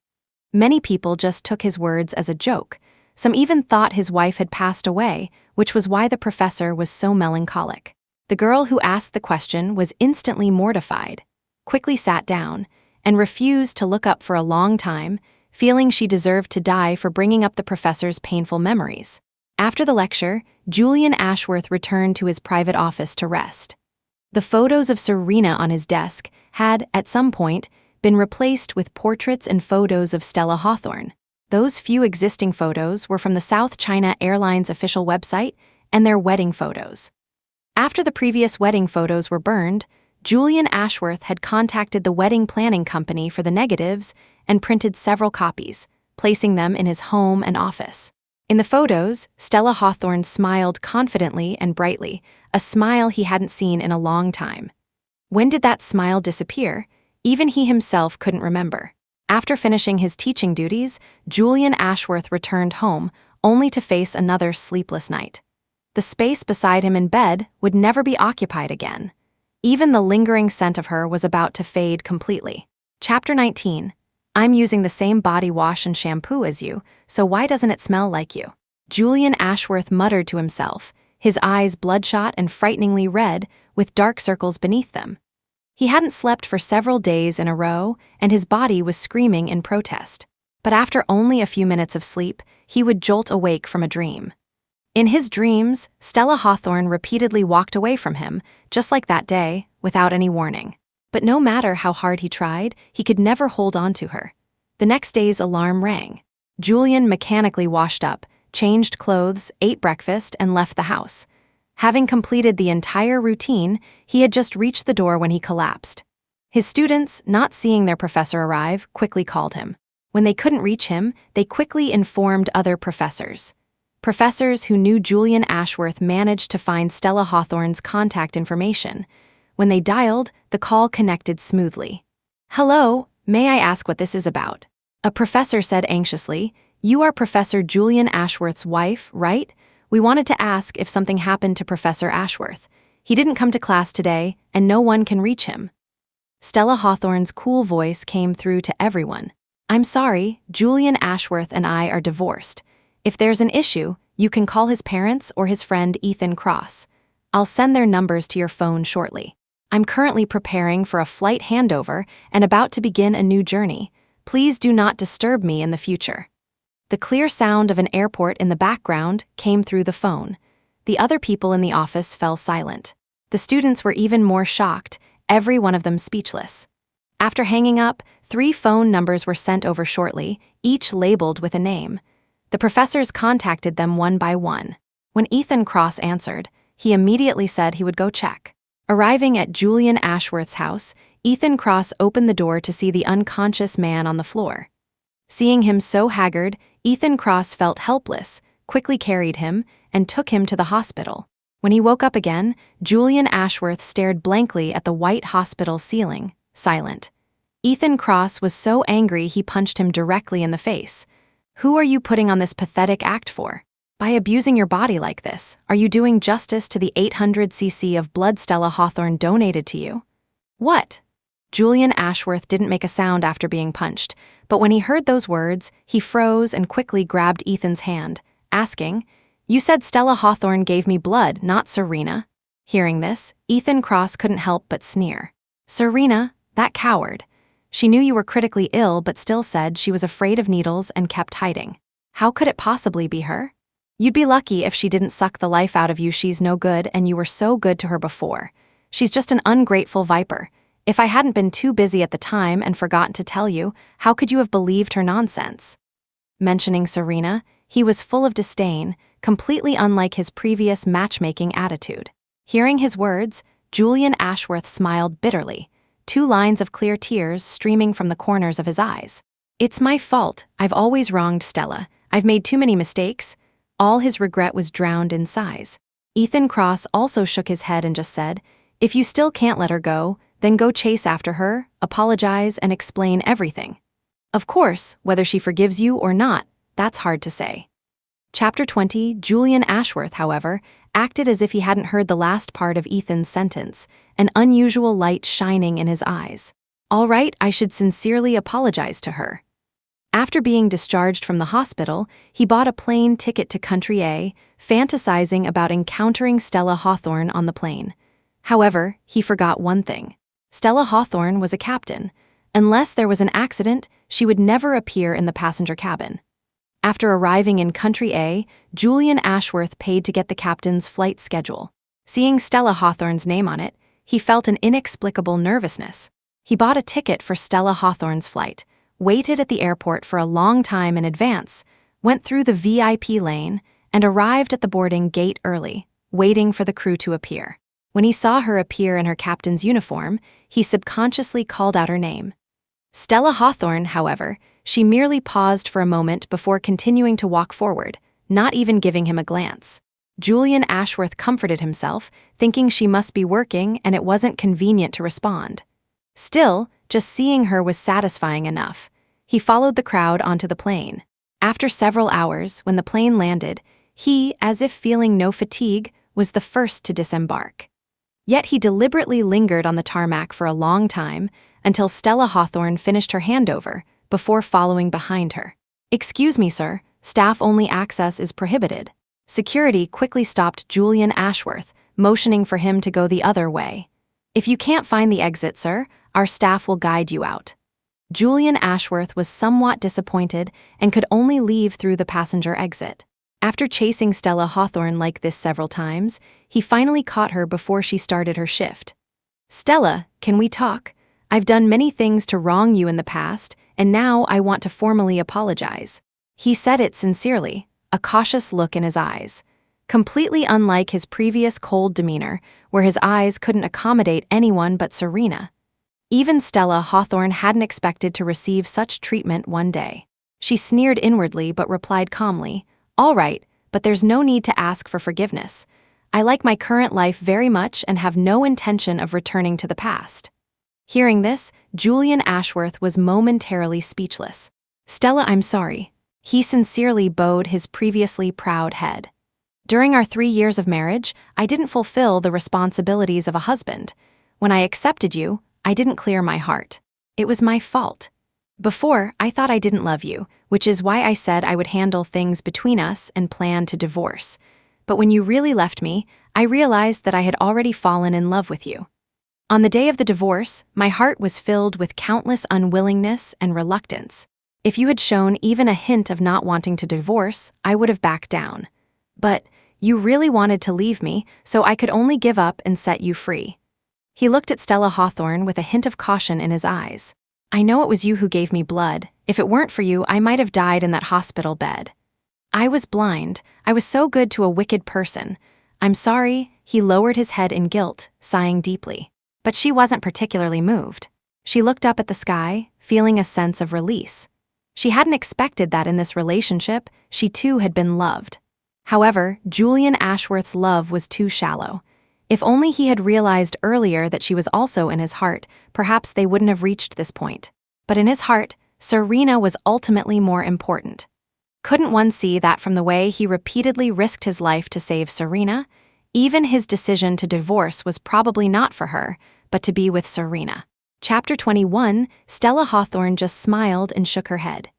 Many people just took his words as a joke. Some even thought his wife had passed away, which was why the professor was so melancholic. The girl who asked the question was instantly mortified, quickly sat down, and refused to look up for a long time, feeling she deserved to die for bringing up the professor's painful memories. After the lecture, Julian Ashworth returned to his private office to rest. The photos of Serena on his desk had, at some point, been replaced with portraits and photos of Stella Hawthorne. Those few existing photos were from the South China Airlines official website and their wedding photos. After the previous wedding photos were burned, Julian Ashworth had contacted the wedding planning company for the negatives and printed several copies, placing them in his home and office. In the photos, Stella Hawthorne smiled confidently and brightly, a smile he hadn't seen in a long time. When did that smile disappear? Even he himself couldn't remember. After finishing his teaching duties, Julian Ashworth returned home, only to face another sleepless night. The space beside him in bed would never be occupied again. Even the lingering scent of her was about to fade completely. Chapter 19. I'm using the same body wash and shampoo as you, so why doesn't it smell like you? Julian Ashworth muttered to himself, his eyes bloodshot and frighteningly red, with dark circles beneath them. He hadn't slept for several days in a row, and his body was screaming in protest. But after only a few minutes of sleep, he would jolt awake from a dream. In his dreams, Stella Hawthorne repeatedly walked away from him, just like that day, without any warning. But no matter how hard he tried, he could never hold on to her. The next day's alarm rang. Julian mechanically washed up, changed clothes, ate breakfast, and left the house. Having completed the entire routine, he had just reached the door when he collapsed. His students, not seeing their professor arrive, quickly called him. When they couldn't reach him, they quickly informed other professors. Professors who knew Julian Ashworth managed to find Stella Hawthorne's contact information. When they dialed, the call connected smoothly. "Hello, may I ask what this is about?" A professor said anxiously. "You are Professor Julian Ashworth's wife, right? We wanted to ask if something happened to Professor Ashworth. He didn't come to class today, and no one can reach him." Stella Hawthorne's cool voice came through to everyone. "I'm sorry, Julian Ashworth and I are divorced. If there's an issue, you can call his parents or his friend Ethan Cross. I'll send their numbers to your phone shortly. I'm currently preparing for a flight handover and about to begin a new journey. Please do not disturb me in the future." The clear sound of an airport in the background came through the phone. The other people in the office fell silent. The students were even more shocked, every one of them speechless. After hanging up, 3 phone numbers were sent over shortly, each labeled with a name. The professors contacted them one by one. When Ethan Cross answered, he immediately said he would go check. Arriving at Julian Ashworth's house, Ethan Cross opened the door to see the unconscious man on the floor. Seeing him so haggard, Ethan Cross felt helpless, quickly carried him, and took him to the hospital. When he woke up again, Julian Ashworth stared blankly at the white hospital ceiling, silent. Ethan Cross was so angry he punched him directly in the face. "Who are you putting on this pathetic act for? By abusing your body like this, are you doing justice to the 800cc of blood Stella Hawthorne donated to you?" "What?" Julian Ashworth didn't make a sound after being punched, but when he heard those words, he froze and quickly grabbed Ethan's hand, asking, "You said Stella Hawthorne gave me blood, not Serena." Hearing this, Ethan Cross couldn't help but sneer. "Serena, that coward. She knew you were critically ill but still said she was afraid of needles and kept hiding. How could it possibly be her? You'd be lucky if she didn't suck the life out of you. She's no good, and you were so good to her before. She's just an ungrateful viper. If I hadn't been too busy at the time and forgotten to tell you, how could you have believed her nonsense?" Mentioning Serena, he was full of disdain, completely unlike his previous matchmaking attitude. Hearing his words, Julian Ashworth smiled bitterly, 2 lines of clear tears streaming from the corners of his eyes. "It's my fault. I've always wronged Stella. I've made too many mistakes." All his regret was drowned in sighs. Ethan Cross also shook his head and just said, "If you still can't let her go, then go chase after her, apologize, and explain everything. Of course, whether she forgives you or not, that's hard to say." Chapter 20. Julian Ashworth, however, acted as if he hadn't heard the last part of Ethan's sentence, an unusual light shining in his eyes. "All right, I should sincerely apologize to her." After being discharged from the hospital, he bought a plane ticket to Country A, fantasizing about encountering Stella Hawthorne on the plane. However, he forgot one thing. Stella Hawthorne was a captain. Unless there was an accident, she would never appear in the passenger cabin. After arriving in Country A, Julian Ashworth paid to get the captain's flight schedule. Seeing Stella Hawthorne's name on it, he felt an inexplicable nervousness. He bought a ticket for Stella Hawthorne's flight, waited at the airport for a long time in advance, went through the VIP lane, and arrived at the boarding gate early, waiting for the crew to appear. When he saw her appear in her captain's uniform, he subconsciously called out her name. Stella Hawthorne, however, she merely paused for a moment before continuing to walk forward, not even giving him a glance. Julian Ashworth comforted himself, thinking she must be working and it wasn't convenient to respond. Still, Just seeing her was satisfying enough. He followed the crowd onto the plane. After several hours, when the plane landed, he, as if feeling no fatigue, was the first to disembark. Yet he deliberately lingered on the tarmac for a long time until Stella Hawthorne finished her handover before following behind her. "Excuse me, sir, staff-only access is prohibited." Security quickly stopped Julian Ashworth, motioning for him to go the other way. "If you can't find the exit, sir, our staff will guide you out." Julian Ashworth was somewhat disappointed and could only leave through the passenger exit. After chasing Stella Hawthorne like this several times, he finally caught her before she started her shift. "Stella, can we talk? I've done many things to wrong you in the past, and now I want to formally apologize." He said it sincerely, a cautious look in his eyes. Completely unlike his previous cold demeanor, where his eyes couldn't accommodate anyone but Serena. Even Stella Hawthorne hadn't expected to receive such treatment one day. She sneered inwardly but replied calmly, "All right, but there's no need to ask for forgiveness. I like my current life very much and have no intention of returning to the past." Hearing this, Julian Ashworth was momentarily speechless. "Stella, I'm sorry." He sincerely bowed his previously proud head. "During our 3 years of marriage, I didn't fulfill the responsibilities of a husband. When I accepted you, I didn't clear my heart. It was my fault. Before, I thought I didn't love you, which is why I said I would handle things between us and plan to divorce. But when you really left me, I realized that I had already fallen in love with you. On the day of the divorce, my heart was filled with countless unwillingness and reluctance. If you had shown even a hint of not wanting to divorce, I would have backed down. But you really wanted to leave me, so I could only give up and set you free." He looked at Stella Hawthorne with a hint of caution in his eyes. "I know it was you who gave me blood. If it weren't for you, I might have died in that hospital bed. I was blind. I was so good to a wicked person. I'm sorry." He lowered his head in guilt, sighing deeply. But she wasn't particularly moved. She looked up at the sky, feeling a sense of release. She hadn't expected that in this relationship, she too had been loved. However, Julian Ashworth's love was too shallow. If only he had realized earlier that she was also in his heart, perhaps they wouldn't have reached this point. But in his heart, Serena was ultimately more important. Couldn't one see that from the way he repeatedly risked his life to save Serena? Even his decision to divorce was probably not for her, but to be with Serena. Chapter 21, Stella Hawthorne just smiled and shook her head.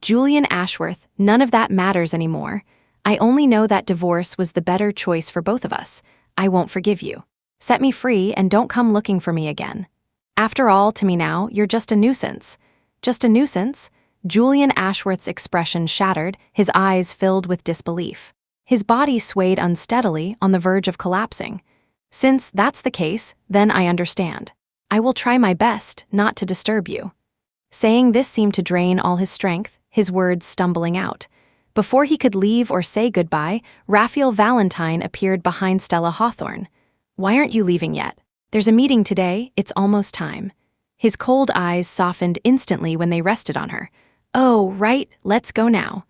"Julian Ashworth, none of that matters anymore. I only know that divorce was the better choice for both of us. I won't forgive you. Set me free and don't come looking for me again. After all, to me now, you're just a nuisance." "Just a nuisance?" Julian Ashworth's expression shattered, his eyes filled with disbelief. His body swayed unsteadily on the verge of collapsing. "Since that's the case, then I understand. I will try my best not to disturb you." Saying this seemed to drain all his strength, his words stumbling out. Before he could leave or say goodbye, Raphael Valentine appeared behind Stella Hawthorne. "Why aren't you leaving yet? There's a meeting today, it's almost time." His cold eyes softened instantly when they rested on her. "Oh, right, let's go now."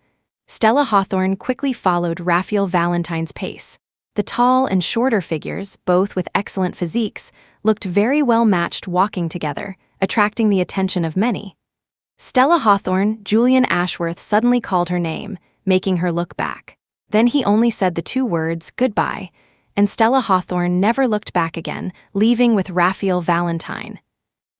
Stella Hawthorne quickly followed Raphael Valentine's pace. The tall and shorter figures, both with excellent physiques, looked very well matched walking together, attracting the attention of many. Stella Hawthorne, Julian Ashworth suddenly called her name, making her look back. Then he only said the 2 words, "Goodbye," and Stella Hawthorne never looked back again, leaving with Raphael Valentine.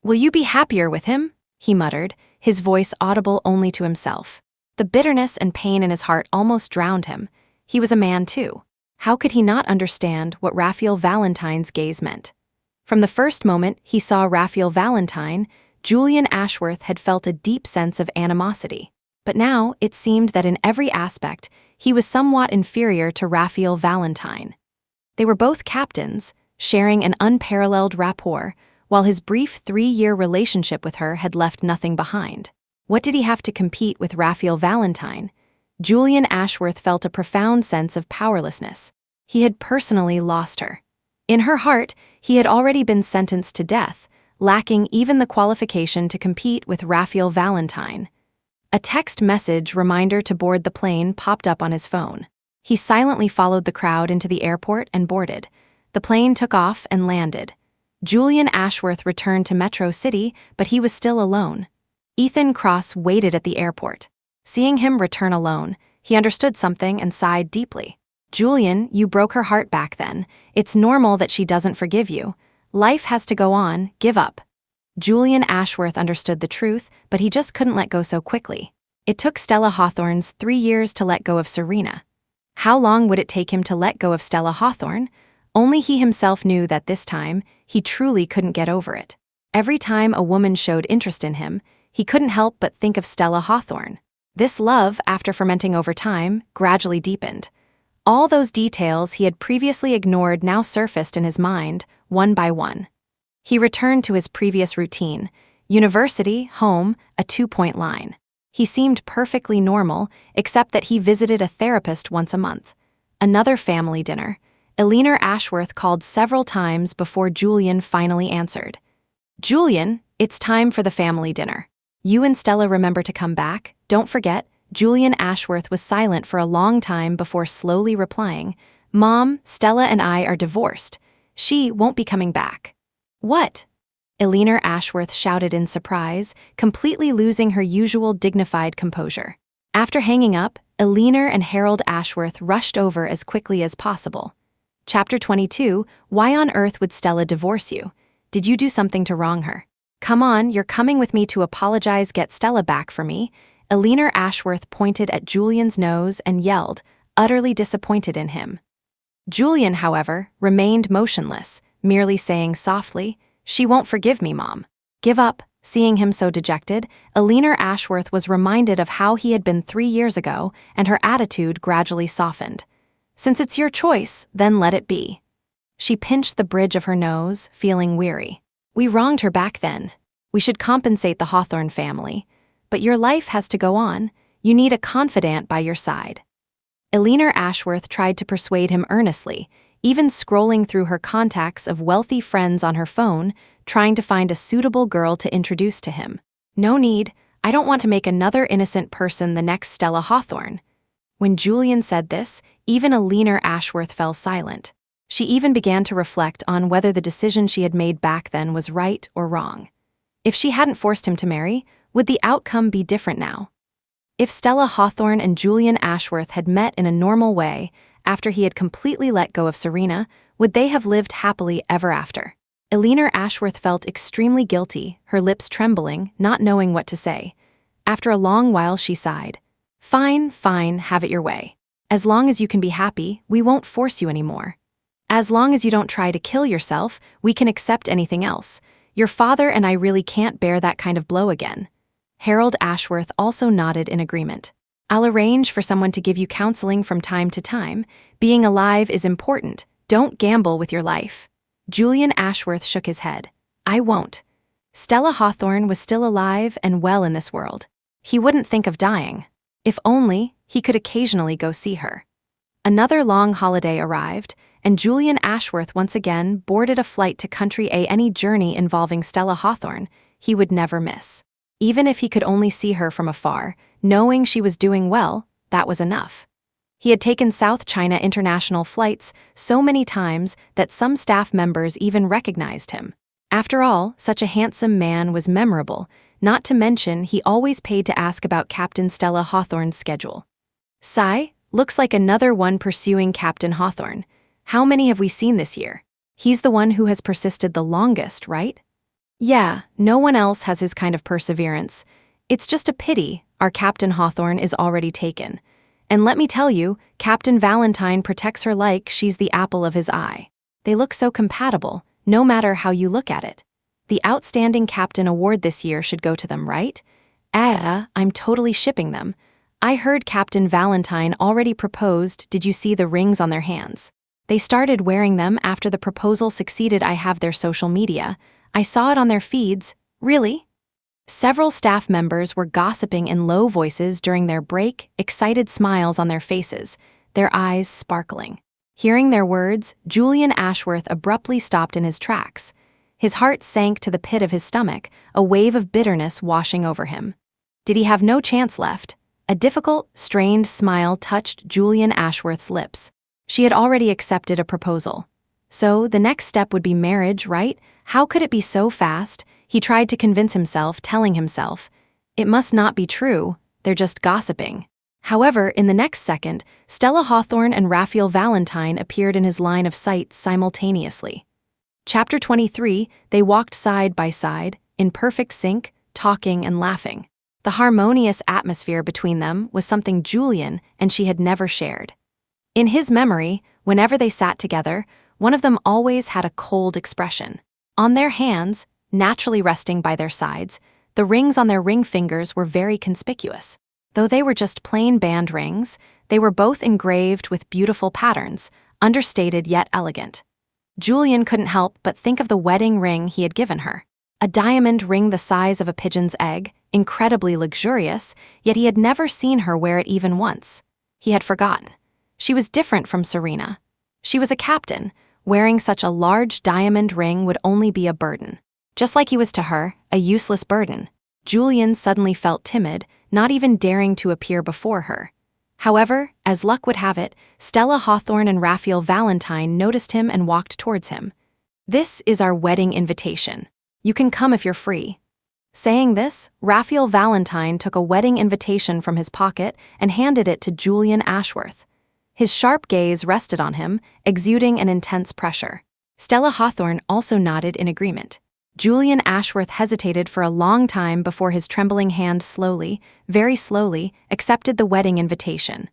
"Will you be happier with him?" he muttered, his voice audible only to himself. The bitterness and pain in his heart almost drowned him. He was a man too. How could he not understand what Raphael Valentine's gaze meant? From the first moment he saw Raphael Valentine, Julian Ashworth had felt a deep sense of animosity. But now it seemed that in every aspect, he was somewhat inferior to Raphael Valentine. They were both captains, sharing an unparalleled rapport, while his brief 3-year relationship with her had left nothing behind. What did he have to compete with Raphael Valentine? Julian Ashworth felt a profound sense of powerlessness. He had personally lost her. In her heart, he had already been sentenced to death, lacking even the qualification to compete with Raphael Valentine. A text message reminder to board the plane popped up on his phone. He silently followed the crowd into the airport and boarded. The plane took off and landed. Julian Ashworth returned to Metro City, but he was still alone. Ethan Cross waited at the airport. Seeing him return alone, he understood something and sighed deeply. Julian, you broke her heart back then. It's normal that she doesn't forgive you. Life has to go on, give up. Julian Ashworth understood the truth, but he just couldn't let go so quickly. It took Stella Hawthorne's 3 years to let go of Serena. How long would it take him to let go of Stella Hawthorne? Only he himself knew that this time, he truly couldn't get over it. Every time a woman showed interest in him, he couldn't help but think of Stella Hawthorne. This love, after fermenting over time, gradually deepened. All those details he had previously ignored now surfaced in his mind, one by one. He returned to his previous routine: university, home, a 2-point line. He seemed perfectly normal, except that he visited a therapist once a month. Another family dinner. Eleanor Ashworth called several times before Julian finally answered. Julian, it's time for the family dinner. You and Stella remember to come back, don't forget. Julian Ashworth was silent for a long time before slowly replying, Mom, Stella and I are divorced. She won't be coming back. What? Eleanor Ashworth shouted in surprise, completely losing her usual dignified composure. After hanging up, Eleanor and Harold Ashworth rushed over as quickly as possible. Chapter 22, Why on earth would Stella divorce you? Did you do something to wrong her? Come on, you're coming with me to apologize, get Stella back for me. Eleanor Ashworth pointed at Julian's nose and yelled, utterly disappointed in him. Julian, however, remained motionless, merely saying softly, She won't forgive me, Mom. Give up. Seeing him so dejected, Eleanor Ashworth was reminded of how he had been 3 years ago, and her attitude gradually softened. Since it's your choice, then let it be. She pinched the bridge of her nose, feeling weary. We wronged her back then. We should compensate the Hawthorne family. But your life has to go on. You need a confidant by your side. Eleanor Ashworth tried to persuade him earnestly, even scrolling through her contacts of wealthy friends on her phone, trying to find a suitable girl to introduce to him. No need. I don't want to make another innocent person the next Stella Hawthorne. When Julian said this, even Eleanor Ashworth fell silent. She even began to reflect on whether the decision she had made back then was right or wrong. If she hadn't forced him to marry, would the outcome be different now? If Stella Hawthorne and Julian Ashworth had met in a normal way, after he had completely let go of Serena, would they have lived happily ever after? Eleanor Ashworth felt extremely guilty, her lips trembling, not knowing what to say. After a long while she sighed. Fine, fine, have it your way. As long as you can be happy, we won't force you anymore. As long as you don't try to kill yourself, we can accept anything else. Your father and I really can't bear that kind of blow again. Harold Ashworth also nodded in agreement. I'll arrange for someone to give you counseling from time to time. Being alive is important. Don't gamble with your life. Julian Ashworth shook his head. I won't. Stella Hawthorne was still alive and well in this world. He wouldn't think of dying. If only, he could occasionally go see her. Another long holiday arrived, and Julian Ashworth once again boarded a flight to Country A. Any journey involving Stella Hawthorne he would never miss. Even if he could only see her from afar, knowing she was doing well, that was enough. He had taken South China international flights so many times that some staff members even recognized him. After all, such a handsome man was memorable, not to mention he always paid to ask about Captain Stella Hawthorne's schedule. Sigh, looks like another one pursuing Captain Hawthorne. How many have we seen this year? He's the one who has persisted the longest, right? Yeah, no one else has his kind of perseverance. It's just a pity our Captain Hawthorne is already taken. And let me tell you, Captain Valentine protects her like she's the apple of his eye. They look so compatible, no matter how you look at it. The Outstanding Captain Award this year should go to them, right? I'm totally shipping them. I heard Captain Valentine already proposed. Did you see the rings on their hands? They started wearing them after the proposal succeeded. I have their social media. I saw it on their feeds. Really? Several staff members were gossiping in low voices during their break, excited smiles on their faces, their eyes sparkling. Hearing their words, Julian Ashworth abruptly stopped in his tracks. His heart sank to the pit of his stomach, a wave of bitterness washing over him. Did he have no chance left? A difficult, strained smile touched Julian Ashworth's lips. She had already accepted a proposal. So the next step would be marriage, right? How could it be so fast? He tried to convince himself, telling himself, it must not be true, they're just gossiping. However, in the next second, Stella Hawthorne and Raphael Valentine appeared in his line of sight simultaneously. Chapter 23, they walked side by side, in perfect sync, talking and laughing. The harmonious atmosphere between them was something Julian and she had never shared. In his memory, whenever they sat together, one of them always had a cold expression. On their hands, naturally resting by their sides, the rings on their ring fingers were very conspicuous. Though they were just plain band rings, they were both engraved with beautiful patterns, understated yet elegant. Julian couldn't help but think of the wedding ring he had given her. A diamond ring the size of a pigeon's egg, incredibly luxurious, yet he had never seen her wear it even once. He had forgotten. She was different from Serena. She was a captain. Wearing such a large diamond ring would only be a burden. Just like he was to her, a useless burden. Julian suddenly felt timid, not even daring to appear before her. However, as luck would have it, Stella Hawthorne and Raphael Valentine noticed him and walked towards him. "This is our wedding invitation. You can come if you're free." Saying this, Raphael Valentine took a wedding invitation from his pocket and handed it to Julian Ashworth. His sharp gaze rested on him, exuding an intense pressure. Stella Hawthorne also nodded in agreement. Julian Ashworth hesitated for a long time before his trembling hand slowly, very slowly, accepted the wedding invitation.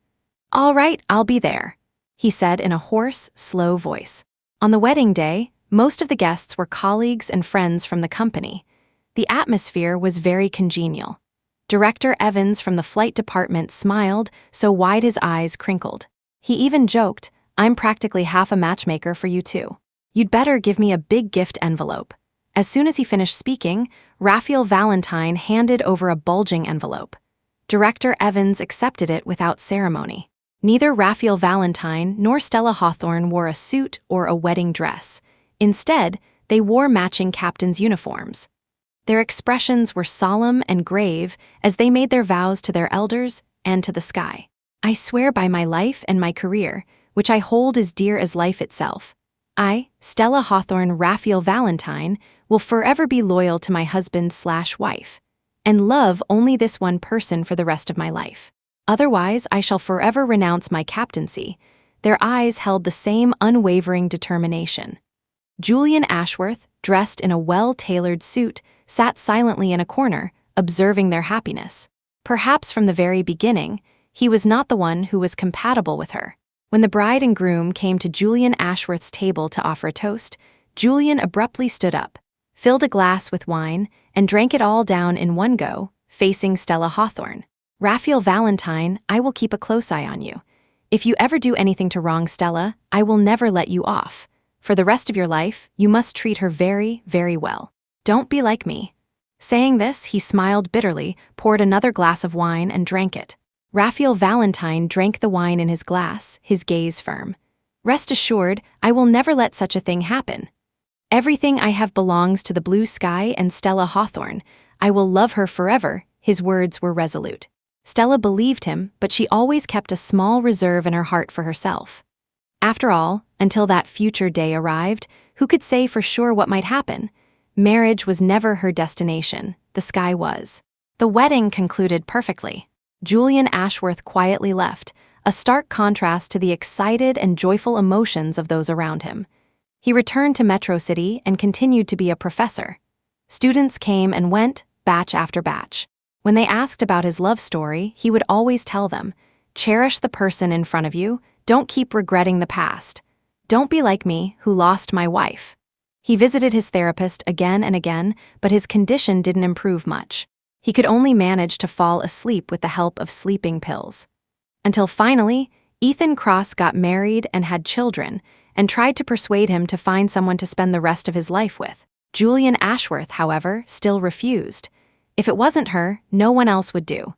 "All right, I'll be there," he said in a hoarse, slow voice. On the wedding day, most of the guests were colleagues and friends from the company. The atmosphere was very congenial. Director Evans from the flight department smiled so wide his eyes crinkled. He even joked, "I'm practically half a matchmaker for you two. You'd better give me a big gift envelope." As soon as he finished speaking, Raphael Valentine handed over a bulging envelope. Director Evans accepted it without ceremony. Neither Raphael Valentine nor Stella Hawthorne wore a suit or a wedding dress. Instead, they wore matching captain's uniforms. Their expressions were solemn and grave as they made their vows to their elders and to the sky. "I swear by my life and my career, which I hold as dear as life itself. I, Stella Hawthorne Raphael Valentine, will forever be loyal to my husband/wife, and love only this one person for the rest of my life. Otherwise, I shall forever renounce my captaincy." Their eyes held the same unwavering determination. Julian Ashworth, dressed in a well-tailored suit, sat silently in a corner, observing their happiness. Perhaps from the very beginning, he was not the one who was compatible with her. When the bride and groom came to Julian Ashworth's table to offer a toast, Julian abruptly stood up, filled a glass with wine, and drank it all down in one go, facing Stella Hawthorne. "Raphael Valentine, I will keep a close eye on you. If you ever do anything to wrong Stella, I will never let you off. For the rest of your life, you must treat her very, very well. Don't be like me." Saying this, he smiled bitterly, poured another glass of wine, and drank it. Raphael Valentine drank the wine in his glass, his gaze firm. "Rest assured, I will never let such a thing happen. Everything I have belongs to the blue sky and Stella Hawthorne. I will love her forever." His words were resolute. Stella believed him, but she always kept a small reserve in her heart for herself. After all, until that future day arrived, who could say for sure what might happen? Marriage was never her destination, the sky was. The wedding concluded perfectly. Julian Ashworth quietly left, a stark contrast to the excited and joyful emotions of those around him. He returned to Metro City and continued to be a professor. Students came and went, batch after batch. When they asked about his love story, he would always tell them, "Cherish the person in front of you, don't keep regretting the past. Don't be like me, who lost my wife." He visited his therapist again and again, but his condition didn't improve much. He could only manage to fall asleep with the help of sleeping pills. Until finally, Ethan Cross got married and had children, and tried to persuade him to find someone to spend the rest of his life with. Julian Ashworth, however, still refused. If it wasn't her, no one else would do.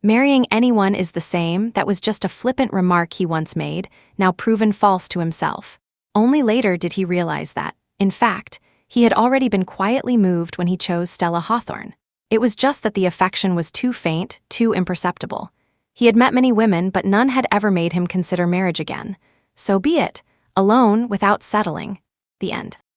Marrying anyone is the same, that was just a flippant remark he once made, now proven false to himself. Only later did he realize that, in fact, he had already been quietly moved when he chose Stella Hawthorne. It was just that the affection was too faint, too imperceptible. He had met many women, but none had ever made him consider marriage again. So be it. Alone without settling. The end.